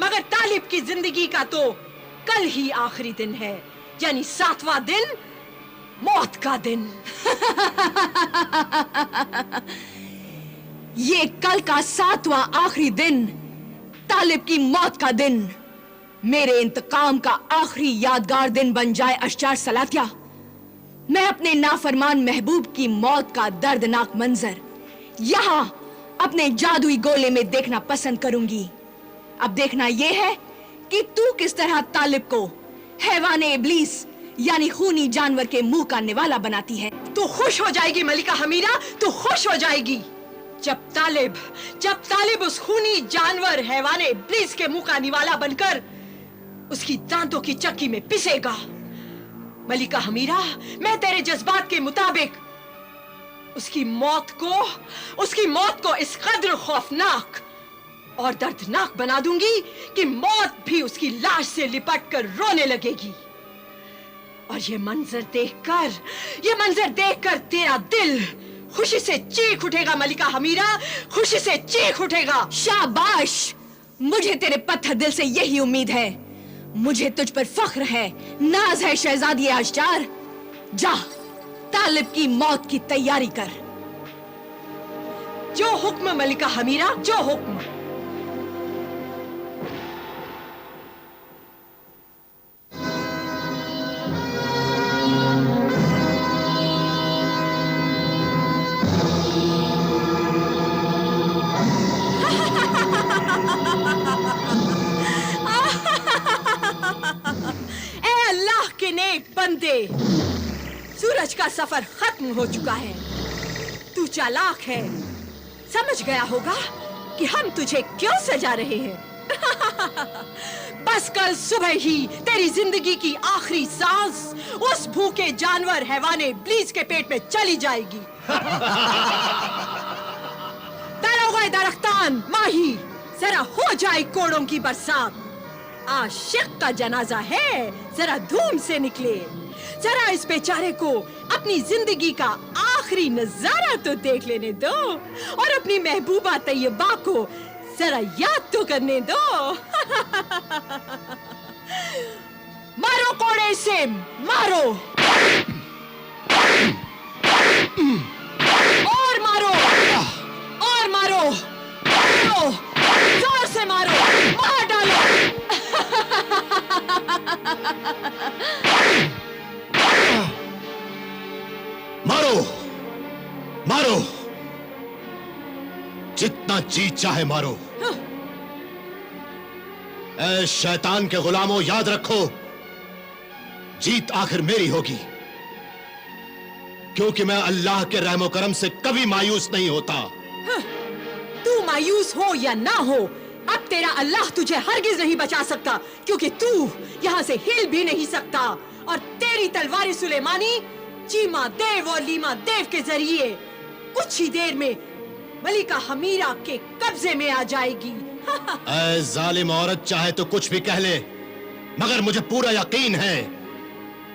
मगर तालिब की जिंदगी का तो कल ही आखिरी दिन है, यानी 7वां दिन, मौत का दिन। ये कल का 7वां आखिरी दिन, तालिब की मौत का दिन, मेरे इंतकाम का आखिरी यादगार दिन बन जाए अशजार सलातिया। मैं अपने नाफरमान महबूब की मौत का दर्दनाक मंजर यहाँ अपने जादुई गोले में देखना पसंद करूंगी। अब देखना यह है कि तू किस तरह तालिब को हैवाने इब्लीस यानी खूनी जानवर के मुंह का निवाला बनाती है। तू खुश हो जाएगी मलिका हमीरा, तू खुश हो जाएगी जब तालिब उस खूनी जानवर हैवाने इब्लीस के मुंह का निवाला बनकर उसकी दांतों की चक्की में पिसेगा। मलिका हमीरा, मैं तेरे जज्बात के मुताबिक उसकी मौत को इस कदर खौफनाक और दर्दनाक बना दूंगी कि मौत भी उसकी लाश से लिपट कर रोने लगेगी। और ये मंजर देखकर तेरा दिल खुशी से चीख उठेगा मलिका हमीरा, खुशी से चीख उठेगा। शाबाश, मुझे तेरे पत्थर दिल से यही उम्मीद है। मुझे तुझ पर फख्र है, नाज है शहजादी आश्चार। जा, तालिब की मौत की तैयारी कर। जो हुक्म मलिका हमीरा, जो हुक्म। ए अल्लाह के नेक बंदे, सूरज का सफर खत्म हो चुका है। तू चालाक है, समझ गया होगा कि हम तुझे क्यों सजा रहे हैं। बस कल सुबह ही तेरी जिंदगी की आखिरी सांस उस भूखे जानवर हैवाने इब्लीस के पेट में चली जाएगी। दरोगा दरख्तान माही, जरा हो जाए कोड़ों की बरसात। आशिक का जनाजा है, जरा धूम से निकले। जरा इस बेचारे को अपनी जिंदगी का आखिरी नजारा तो देख लेने दो और अपनी महबूबा तैयबा को जरा याद तो करने दो। मारो कोड़े से, मारो और मारो और मारो, मारो जोर से मारो, मार डालो। मारो मारो, जितना जी चाहे मारो। ऐ शैतान के गुलामों, याद रखो, जीत आखिर मेरी होगी, क्योंकि मैं अल्लाह के रहमो करम से कभी मायूस नहीं होता। तू मायूस हो या ना हो, अब तेरा अल्लाह तुझे हरगिज नहीं बचा सकता, क्योंकि तू यहाँ से हिल भी नहीं सकता और तेरी तलवार सुलेमानी चीमा देव और लीमा देव के जरिए कुछ ही देर में मलिका हमीरा के कब्जे में आ जाएगी। ऐ जालिम औरत, चाहे तो कुछ भी कह ले, मगर मुझे पूरा यकीन है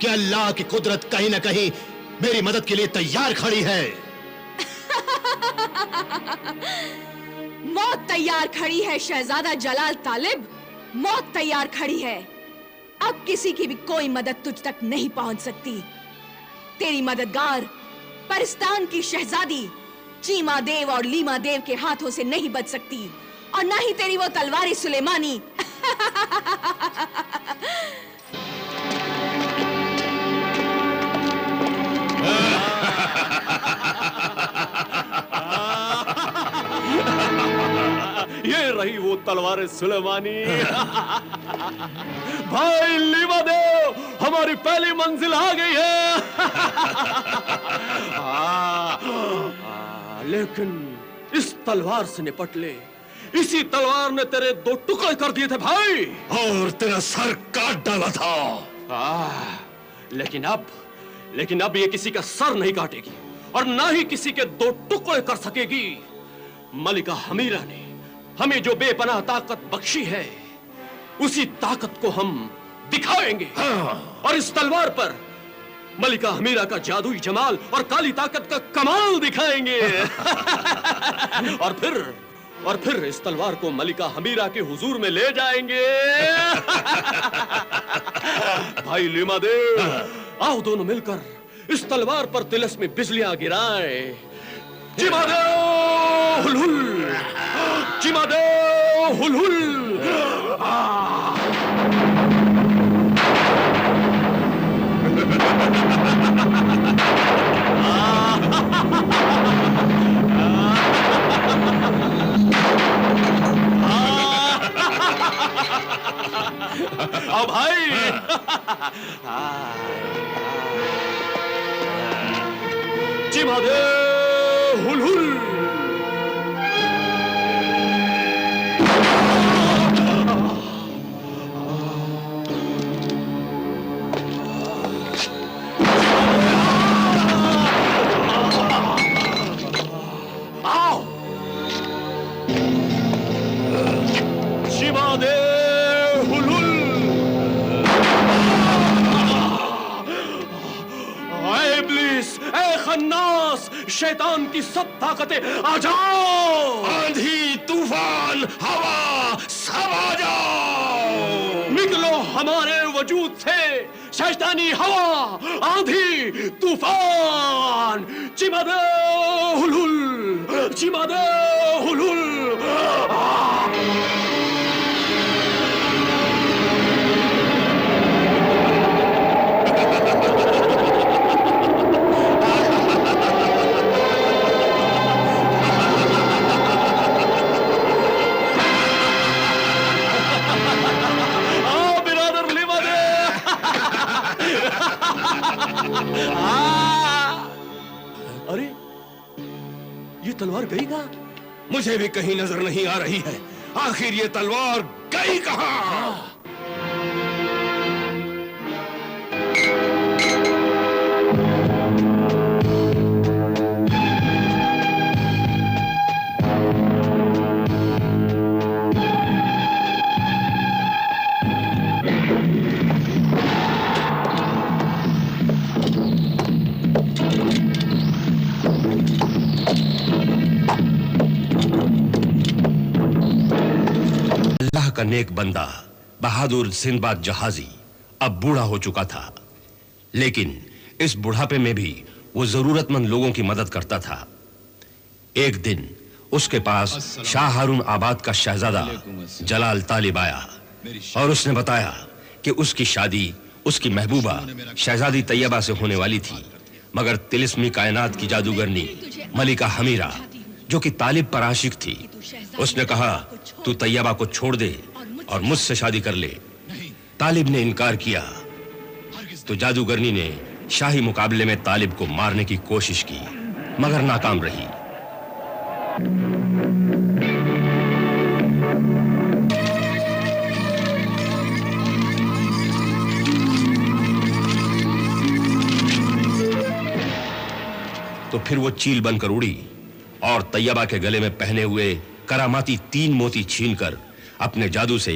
कि अल्लाह की कुदरत कहीं न कहीं मेरी मदद के लिए तैयार खड़ी है। मौत तैयार खड़ी है शहजादा जलाल तालिब, मौत तैयार खड़ी है। अब किसी की भी कोई मदद तुझ तक नहीं पहुंच सकती। तेरी मददगार परिस्तान की शहजादी चीमा देव और लीमा देव के हाथों से नहीं बच सकती, और ना ही तेरी वो तलवार सुलेमानी। ये रही वो तलवार सुलेमानी। भाई लीमा देव, हमारी पहली मंजिल आ गई है। लेकिन इस तलवार से निपट ले, इसी तलवार ने तेरे 2 टुकड़े कर दिए थे भाई, और तेरा सर काट डाला था। लेकिन अब ये किसी का सर नहीं काटेगी और ना ही किसी के 2 टुकड़े कर सकेगी। मलिका हमीरा ने हमें जो बेपनाह ताकत बख्शी है, उसी ताकत को हम दिखाएंगे। और इस तलवार पर मलिका हमीरा का जादुई जमाल और काली ताकत का कमाल दिखाएंगे। और फिर इस तलवार को मलिका हमीरा के हुजूर में ले जाएंगे। भाई लीमा देव, आओ दोनों मिलकर इस तलवार पर तिलस्मी बिजलियां गिराएं। चिमादेव हुलहुल, चिमादेव हुलहुल। आओ भाई। चिमा दे हुल हुल। आओ चिमा दे हुल हुल। ऐ इब्लीस, ऐ खन्नास, शैतान की सब ताकतें आ जाओ। आंधी, तूफान, हवा, सब आ जाओ। निकलो हमारे वजूद से, शैतानी हवा, आंधी, तूफान, चिमादे हुलहुल, चिमादे हुलहुल। अरे ये तलवार गई कहां? मुझे भी कहीं नजर नहीं आ रही है। आखिर ये तलवार गई कहां? अल्लाह का नेक बंदा बहादुर सिंदबाद जहाजी अब बूढ़ा हो चुका था, लेकिन इस बुढ़ापे में भी वो जरूरतमंद लोगों की मदद करता था। एक दिन उसके पास शाह हारून आबाद का शहजादा जलाल तालिब आया और उसने बताया कि उसकी शादी उसकी महबूबा शहजादी तैयबा से होने वाली थी, मगर तिलिस्मी कायनात की जादूगरनी मलिका हमीरा जो कि तालिब पर आशिक थी, उसने कहा तू तैयबा को छोड़ दे और मुझसे शादी कर ले। तालिब ने इनकार किया तो जादूगरनी ने शाही मुकाबले में तालिब को मारने की कोशिश की, मगर नाकाम रही। तो फिर वो चील बनकर उड़ी और तैयबा के गले में पहने हुए करामाती 3 मोती छीनकर अपने जादू से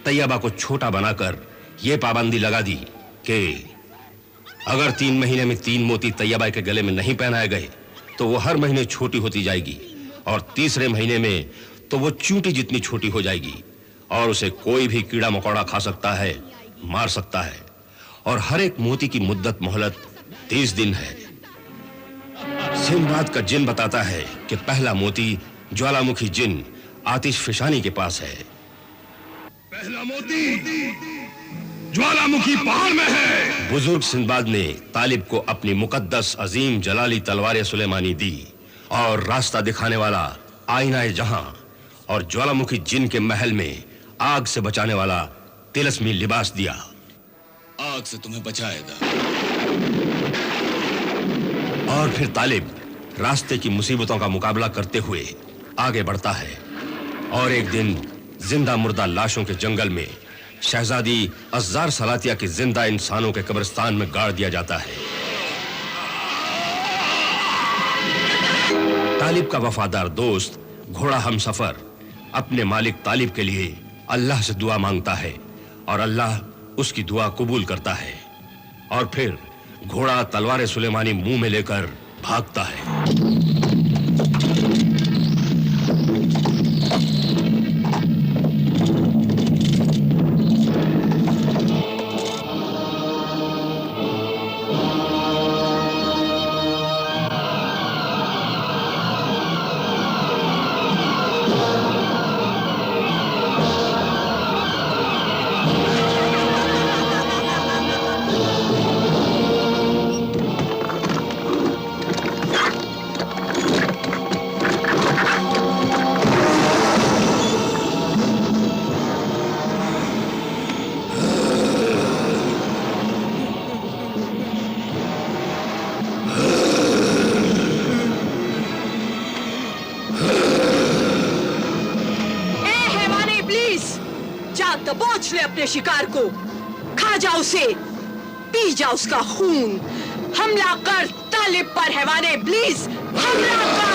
तैयबा को छोटा बनाकर यह पाबंदी लगा दी कि अगर 3 महीने में 3 मोती तैयबा के गले में नहीं पहनाए गए तो वो हर महीने छोटी होती जाएगी और तीसरे महीने में तो वो चूंटी जितनी छोटी हो जाएगी और उसे कोई भी कीड़ा मकोड़ा खा सकता है, मार सकता है, और हर एक मोती की मुद्दत मोहलत 30 दिन है। सिंदबाद का जिन बताता है कि पहला मोती ज्वालामुखी जिन आतिश फिशानी के पास है। पहला मोती ज्वालामुखी पहाड़ में है। बुजुर्ग सिंदबाद ने तालिब को अपनी मुकद्दस अजीम जलाली तलवार सुलेमानी दी और रास्ता दिखाने वाला आईना जहां और ज्वालामुखी जिन के महल में आग से बचाने वाला तिलस्मी लिबास दिया। आग से तुम्हें बचाएगा। और फिर तालिब रास्ते की मुसीबतों का मुकाबला करते हुए आगे बढ़ता है और एक दिन जिंदा मुर्दा लाशों के जंगल में शहजादी अज़्ज़ार सलातिया के जिंदा इंसानों के कब्रिस्तान में गाड़ दिया जाता है। तालिब का वफादार दोस्त घोड़ा हमसफर अपने मालिक तालिब के लिए अल्लाह से दुआ मांगता है और अल्लाह उसकी दुआ कबूल करता है और फिर घोड़ा तलवार सुलेमानी मुंह में लेकर भागता है। खींच ले अपने शिकार को, खा जा उसे, पी जा उसका खून। हमला कर तालिब पर हैवाने इब्लीस, हमला कर।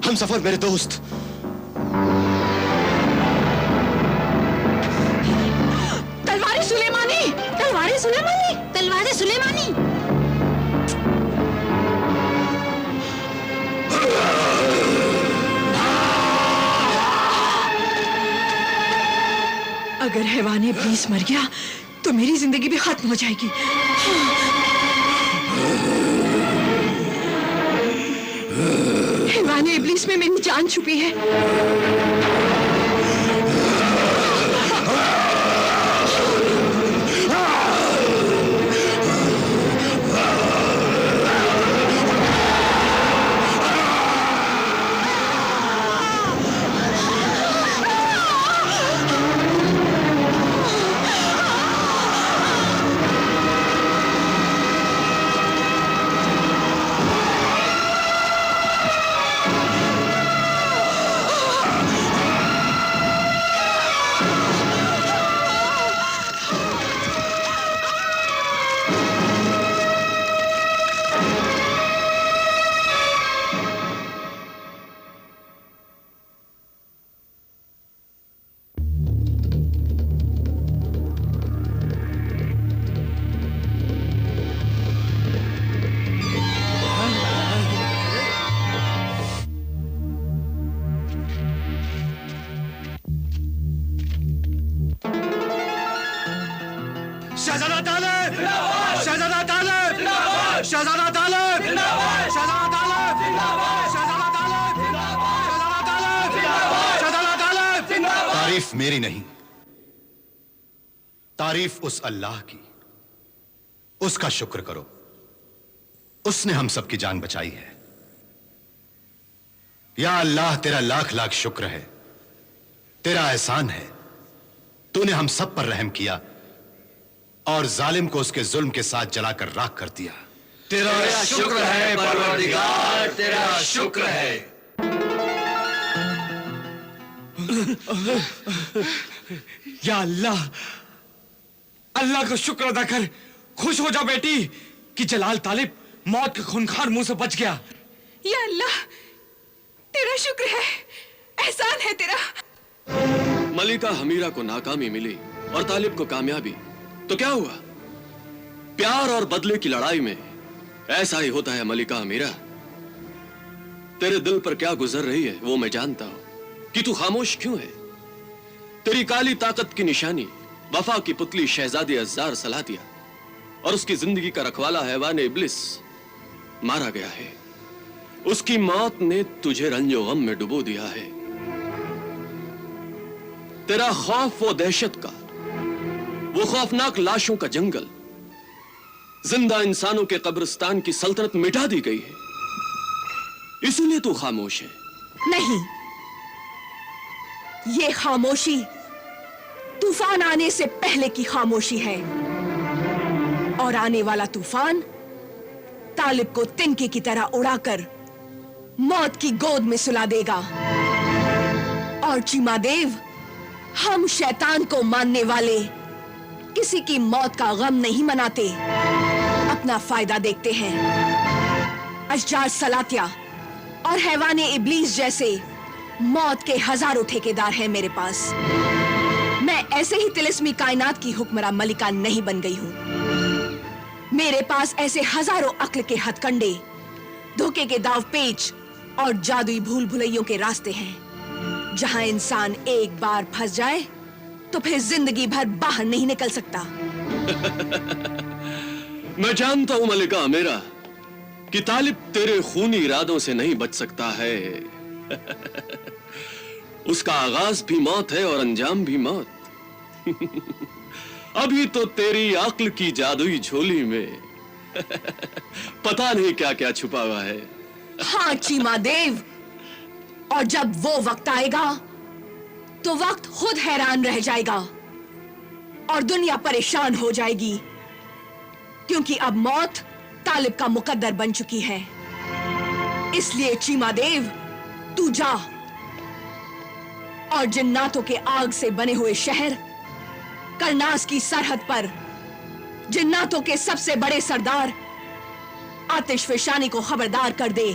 हमसफर मेरे दोस्त, तलवारे सुलेमानी, तलवारे सुलेमानी, तलवारे सुलेमानी। अगर हैवान इब्लीस मर गया तो मेरी जिंदगी भी खत्म हो जाएगी। हैवान इब्लीस में मेरी जान छुपी है। शहजादा तालिब! शहजादा तालिब! शहजादा तालिब! शहजादा तालिब! शहजादा तालिब! शहजादा तालिब! शहजादा तालिब! तारीफ मेरी नहीं, तारीफ उस अल्लाह की। उसका शुक्र करो, उसने हम सबकी जान बचाई है। या अल्लाह, तेरा लाख लाख शुक्र है, तेरा एहसान है। तूने हम सब पर रहम किया और जालिम को उसके जुल्म के साथ जलाकर राख कर दिया। तेरा शुक्र है परवरदिगार, तेरा शुक्र है। या अल्लाह, अल्लाह का शुक्र अदा कर। खुश हो जा बेटी कि जलाल तालिब मौत के खूंखार मुंह से बच गया। या अल्लाह, तेरा शुक्र है, एहसान है तेरा। मलिका हमीरा को नाकामी मिली और तालिब को कामयाबी, तो क्या हुआ? प्यार और बदले की लड़ाई में ऐसा ही होता है मलिका हमीरा। तेरे दिल पर क्या गुजर रही है वो मैं जानता हूं कि तू खामोश क्यों है। तेरी काली ताकत की निशानी वफा की पुतली शहजादी अज़्ज़ार सलातिया और उसकी जिंदगी का रखवाला हैवान इब्लिस मारा गया है। उसकी मौत ने तुझे रंजो गम में डुबो दिया है। तेरा खौफ वो दहशत का, वो खौफनाक लाशों का जंगल, जिंदा इंसानों के कब्रिस्तान की सल्तनत मिटा दी गई है। इसीलिए तू खामोश है। नहीं, ये खामोशी तूफान आने से पहले की खामोशी है, और आने वाला तूफान तालिब को तिनके की तरह उड़ाकर मौत की गोद में सुला देगा। और चीमा देव, हम शैतान को मानने वाले किसी की मौत का गम नहीं मनाते, अपना फायदा देखते हैं। अशजार सलातिया और हैवाने इब्लीस जैसे मौत के हजारों ठेकेदार हैं मेरे पास। मैं ऐसे ही तिलिस्मी कायनात की हुक्मरान मलिका नहीं बन गई हूं। मेरे पास ऐसे हजारों अक्ल के हथकंडे, धोखे के दाव पेच और जादुई भूल भुलैयों के रास्ते हैं, जहां इंसान एक बार फंस जाए तो फिर जिंदगी भर बाहर नहीं निकल सकता। मैं जानता हूं मलिका मेरा कि तालिब तेरे खूनी इरादों से नहीं बच सकता है। उसका आगाज भी मौत है और अंजाम भी मौत। अभी तो तेरी अक्ल की जादुई झोली में पता नहीं क्या क्या छुपा हुआ है। हाँ चीमा देव, और जब वो वक्त आएगा तो वक्त खुद हैरान रह जाएगा और दुनिया परेशान हो जाएगी, क्योंकि अब मौत तालिब का मुकद्दर बन चुकी है। इसलिए चीमा देव, तू जा और जिन्नातों के आग से बने हुए शहर करनास की सरहद पर जिन्नातों के सबसे बड़े सरदार आतिश फिशानी को खबरदार कर दे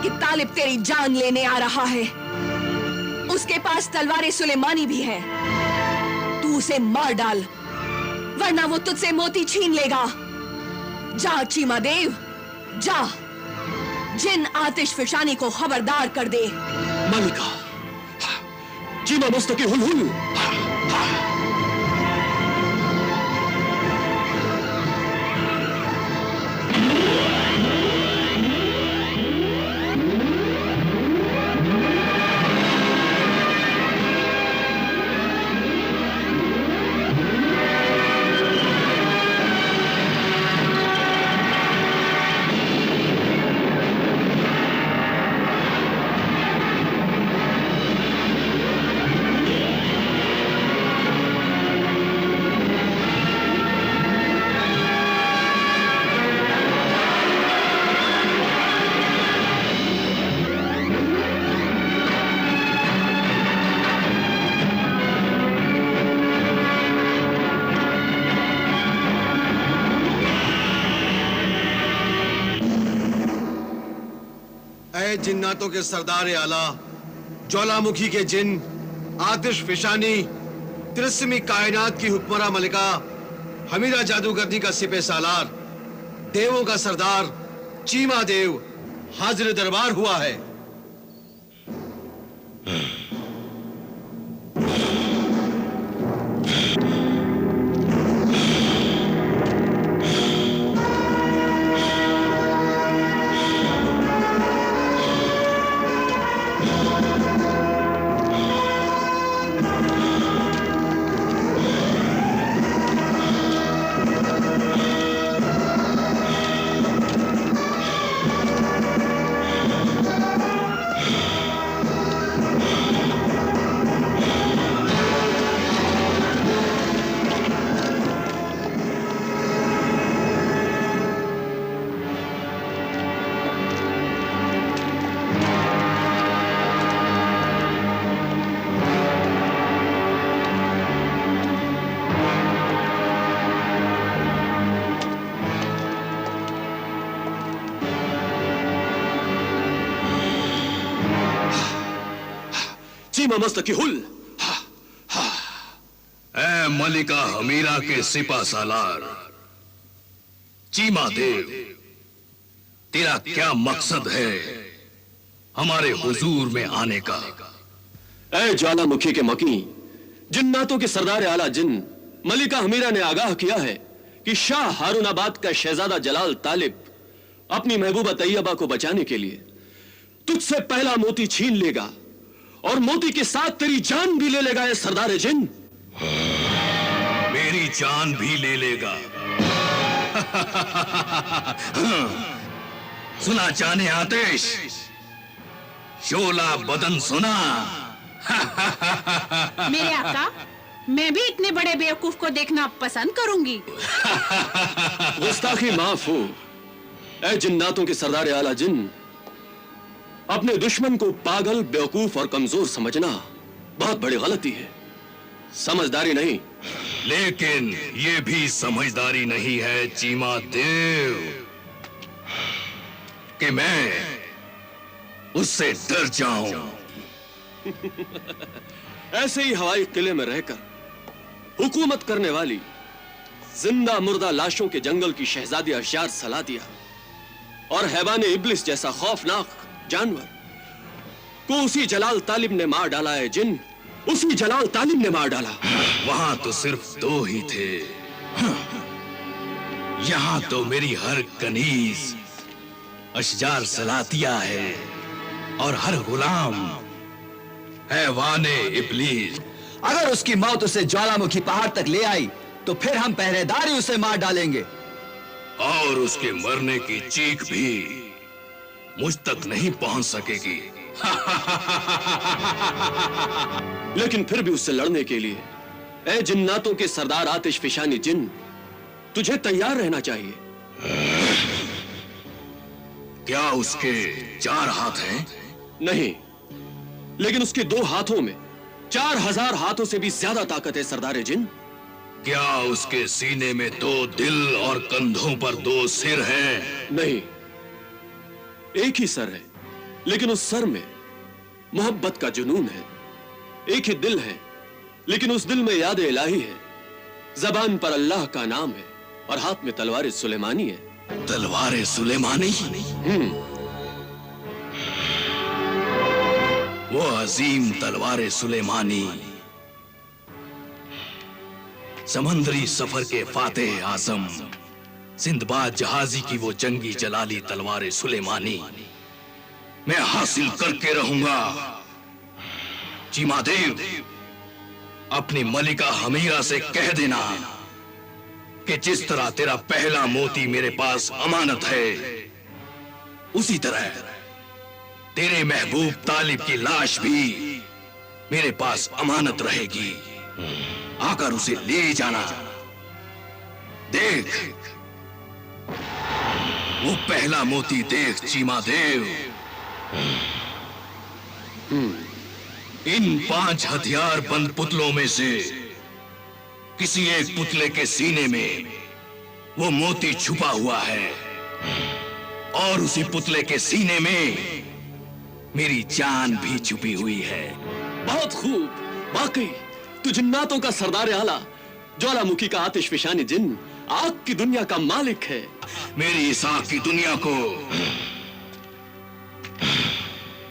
कि तालिब तेरी जान लेने आ रहा है। उसके पास तलवारे सुलेमानी भी है। तू उसे मार डाल, वरना वो तुझसे मोती छीन लेगा। जा चीमा देव, जा, जिन आतिश फिशानी को खबरदार कर दे। मलिका, चीमा मुस्तकी हुल हुल। जिन्नातों के सरदार आला, ज्वालामुखी के जिन, आतिश फिशानी, तिलिस्मी कायनात की हुक्मरा मलिका, हमीरा जादूगरनी का सिपह सालार, देवों का सरदार चीमा देव हाजिर दरबार हुआ है। चीमा मुस्तकी हुल। ऐ मलिका हमीरा के सिपा सालार चीमा देव, तेरा क्या मकसद है हमारे हुजूर में आने का? ऐ ज्वालामुखी के मकी, जिन्नातों के सरदार आला जिन मलिका हमीरा ने आगाह किया है कि शाह हारूनाबाद का शहजादा जलाल तालिब अपनी महबूबा तैयबा को बचाने के लिए तुझसे पहला मोती छीन लेगा और मोती के साथ तेरी जान भी ले लेगा, ये सरदार जिन। मेरी जान भी ले लेगा। सुना जाने आतिश, शोला बदन सुना। मेरे आका, मैं भी इतने बड़े बेवकूफ को देखना पसंद करूंगी। गुस्ताखी माफ हो ऐ जिन्नातों के सरदार आला जिन। अपने दुश्मन को पागल, बेवकूफ और कमजोर समझना बहुत बड़ी गलती है, समझदारी नहीं। लेकिन ये भी समझदारी नहीं है चीमा देव कि मैं उससे डर जाऊं। ऐसे ही हवाई किले में रहकर हुकूमत करने वाली जिंदा मुर्दा लाशों के जंगल की शहजादी अशजार सलातिया और हैवान इब्लिस जैसा खौफनाक जानवर को उसी जलाल तालिब ने मार डाला है जिन। उसी जलाल तालिब ने मार डाला। वहां तो सिर्फ दो ही थे, यहां तो मेरी हर कनीज अशजार सलातिया है और हर गुलाम हैवाने इब्लीस। अगर उसकी मौत उसे ज्वालामुखी पहाड़ तक ले आई तो फिर हम पहरेदारी उसे मार डालेंगे और उसके मरने की चीख भी मुझ तक नहीं पहुंच सकेगी। लेकिन फिर भी उससे लड़ने के लिए ऐ जिन्नातों के सरदार आतिश फिशानी जिन, तुझे तैयार रहना चाहिए। क्या उसके 4 हाथ हैं? नहीं, लेकिन उसके 2 हाथों में 4000 हाथों से भी ज्यादा ताकत है सरदार जिन। क्या उसके सीने में 2 दिल और कंधों पर 2 सिर हैं? नहीं, एक ही सर है, लेकिन उस सर में मोहब्बत का जुनून है। एक ही दिल है, लेकिन उस दिल में याद इलाही है। जबान पर अल्लाह का नाम है और हाथ में तलवार सुलेमानी है। तलवार सुलेमानी? वो अजीम तलवार सुलेमानी समंदरी सफर के फातेह आजम सिंदबाद जहाजी की वो जंगी जलाली तलवार सुलेमानी मैं हासिल करके रहूंगा। चीमा देव, अपनी मलिका हमीरा से कह देना कि जिस तरह तेरा पहला मोती मेरे पास अमानत है, उसी तरह तेरे महबूब तालिब की लाश भी मेरे पास अमानत रहेगी। आकर उसे ले जाना। देख, वो पहला मोती देख चीमा देव। इन 5 हथियार बंद पुतलों में से किसी एक पुतले के सीने में वो मोती छुपा हुआ है और उसी पुतले के सीने में मेरी जान भी छुपी हुई है। बहुत खूब, वाकई तू जिन्नातों का सरदार आला, ज्वालामुखी का आतिश फिशानी जिन, आग की दुनिया का मालिक है। मेरी इस आग की दुनिया को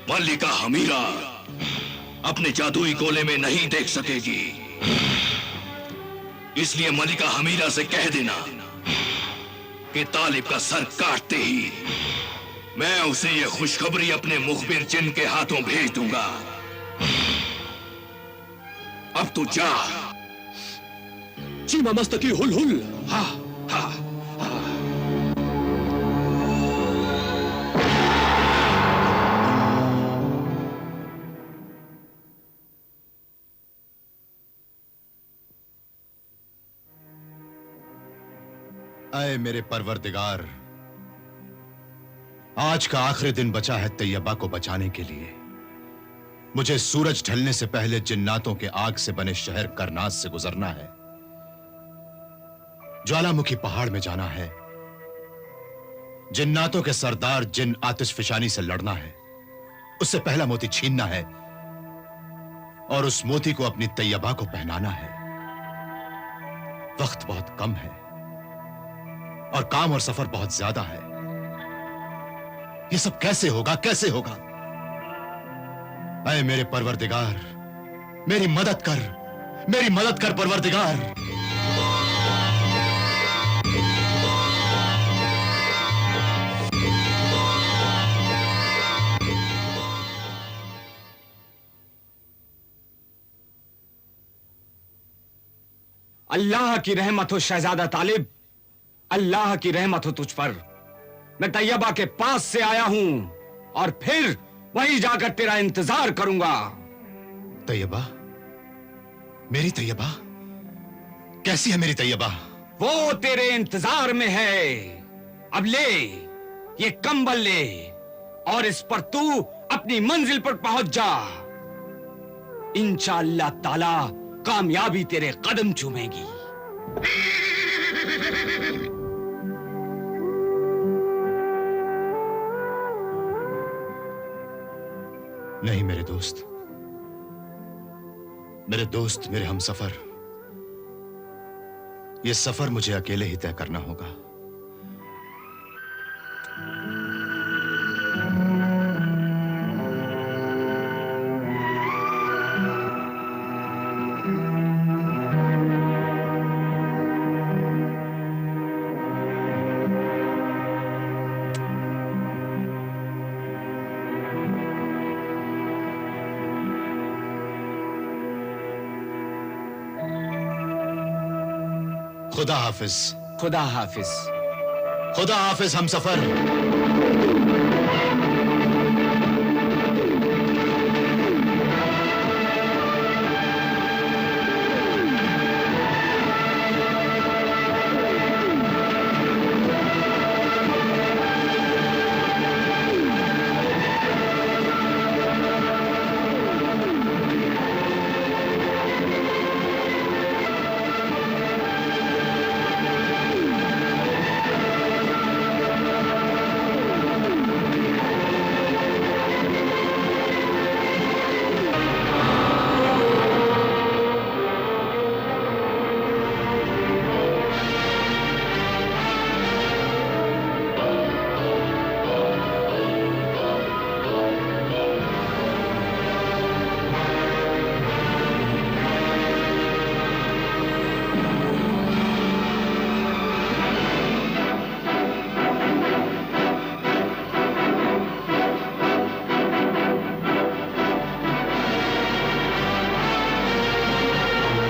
मल्लिका हमीरा अपने जादुई गोले में नहीं देख सकेगी। इसलिए मल्लिका हमीरा से कह देना कि तालिब का सर काटते ही मैं उसे ये खुशखबरी अपने मुखबिर जिन के हाथों भेज दूंगा। अब तू जा। चीमा मस्तकी हुल हुल। हाँ हाँ। ऐ मेरे परवरदिगार, आज का आखिरी दिन बचा है तैयबा को बचाने के लिए। मुझे सूरज ढलने से पहले जिन्नातों के आग से बने शहर करनास से गुजरना है। ज्वालामुखी पहाड़ में जाना है। जिन्नातों के सरदार जिन आतिश फिशानी से लड़ना है। उससे पहला मोती छीनना है और उस मोती को अपनी तैयबा को पहनाना है। वक्त बहुत कम है और काम और सफर बहुत ज्यादा है। ये सब कैसे होगा, कैसे होगा? ऐ मेरे परवरदिगार, मेरी मदद कर परवरदिगार। अल्लाह की रहमत हो शहजादा तालिब, अल्लाह की रहमत हो तुझ पर। मैं तैयबा के पास से आया हूं और फिर वहीं जाकर तेरा इंतजार करूंगा। तैयबा? मेरी तैयबा? कैसी है मेरी तैयबा? वो तेरे इंतजार में है। अब ले ये कंबल ले और इस पर तू अपनी मंजिल पर पहुंच जा। इंशाअल्लाह ताला कामयाबी तेरे कदम चूमेगी। नहीं मेरे दोस्त, मेरे हमसफर, ये सफर मुझे अकेले ही तय करना होगा। खुदा हाफिज। खुदा हाफिज। खुदा हाफिज हमसफर।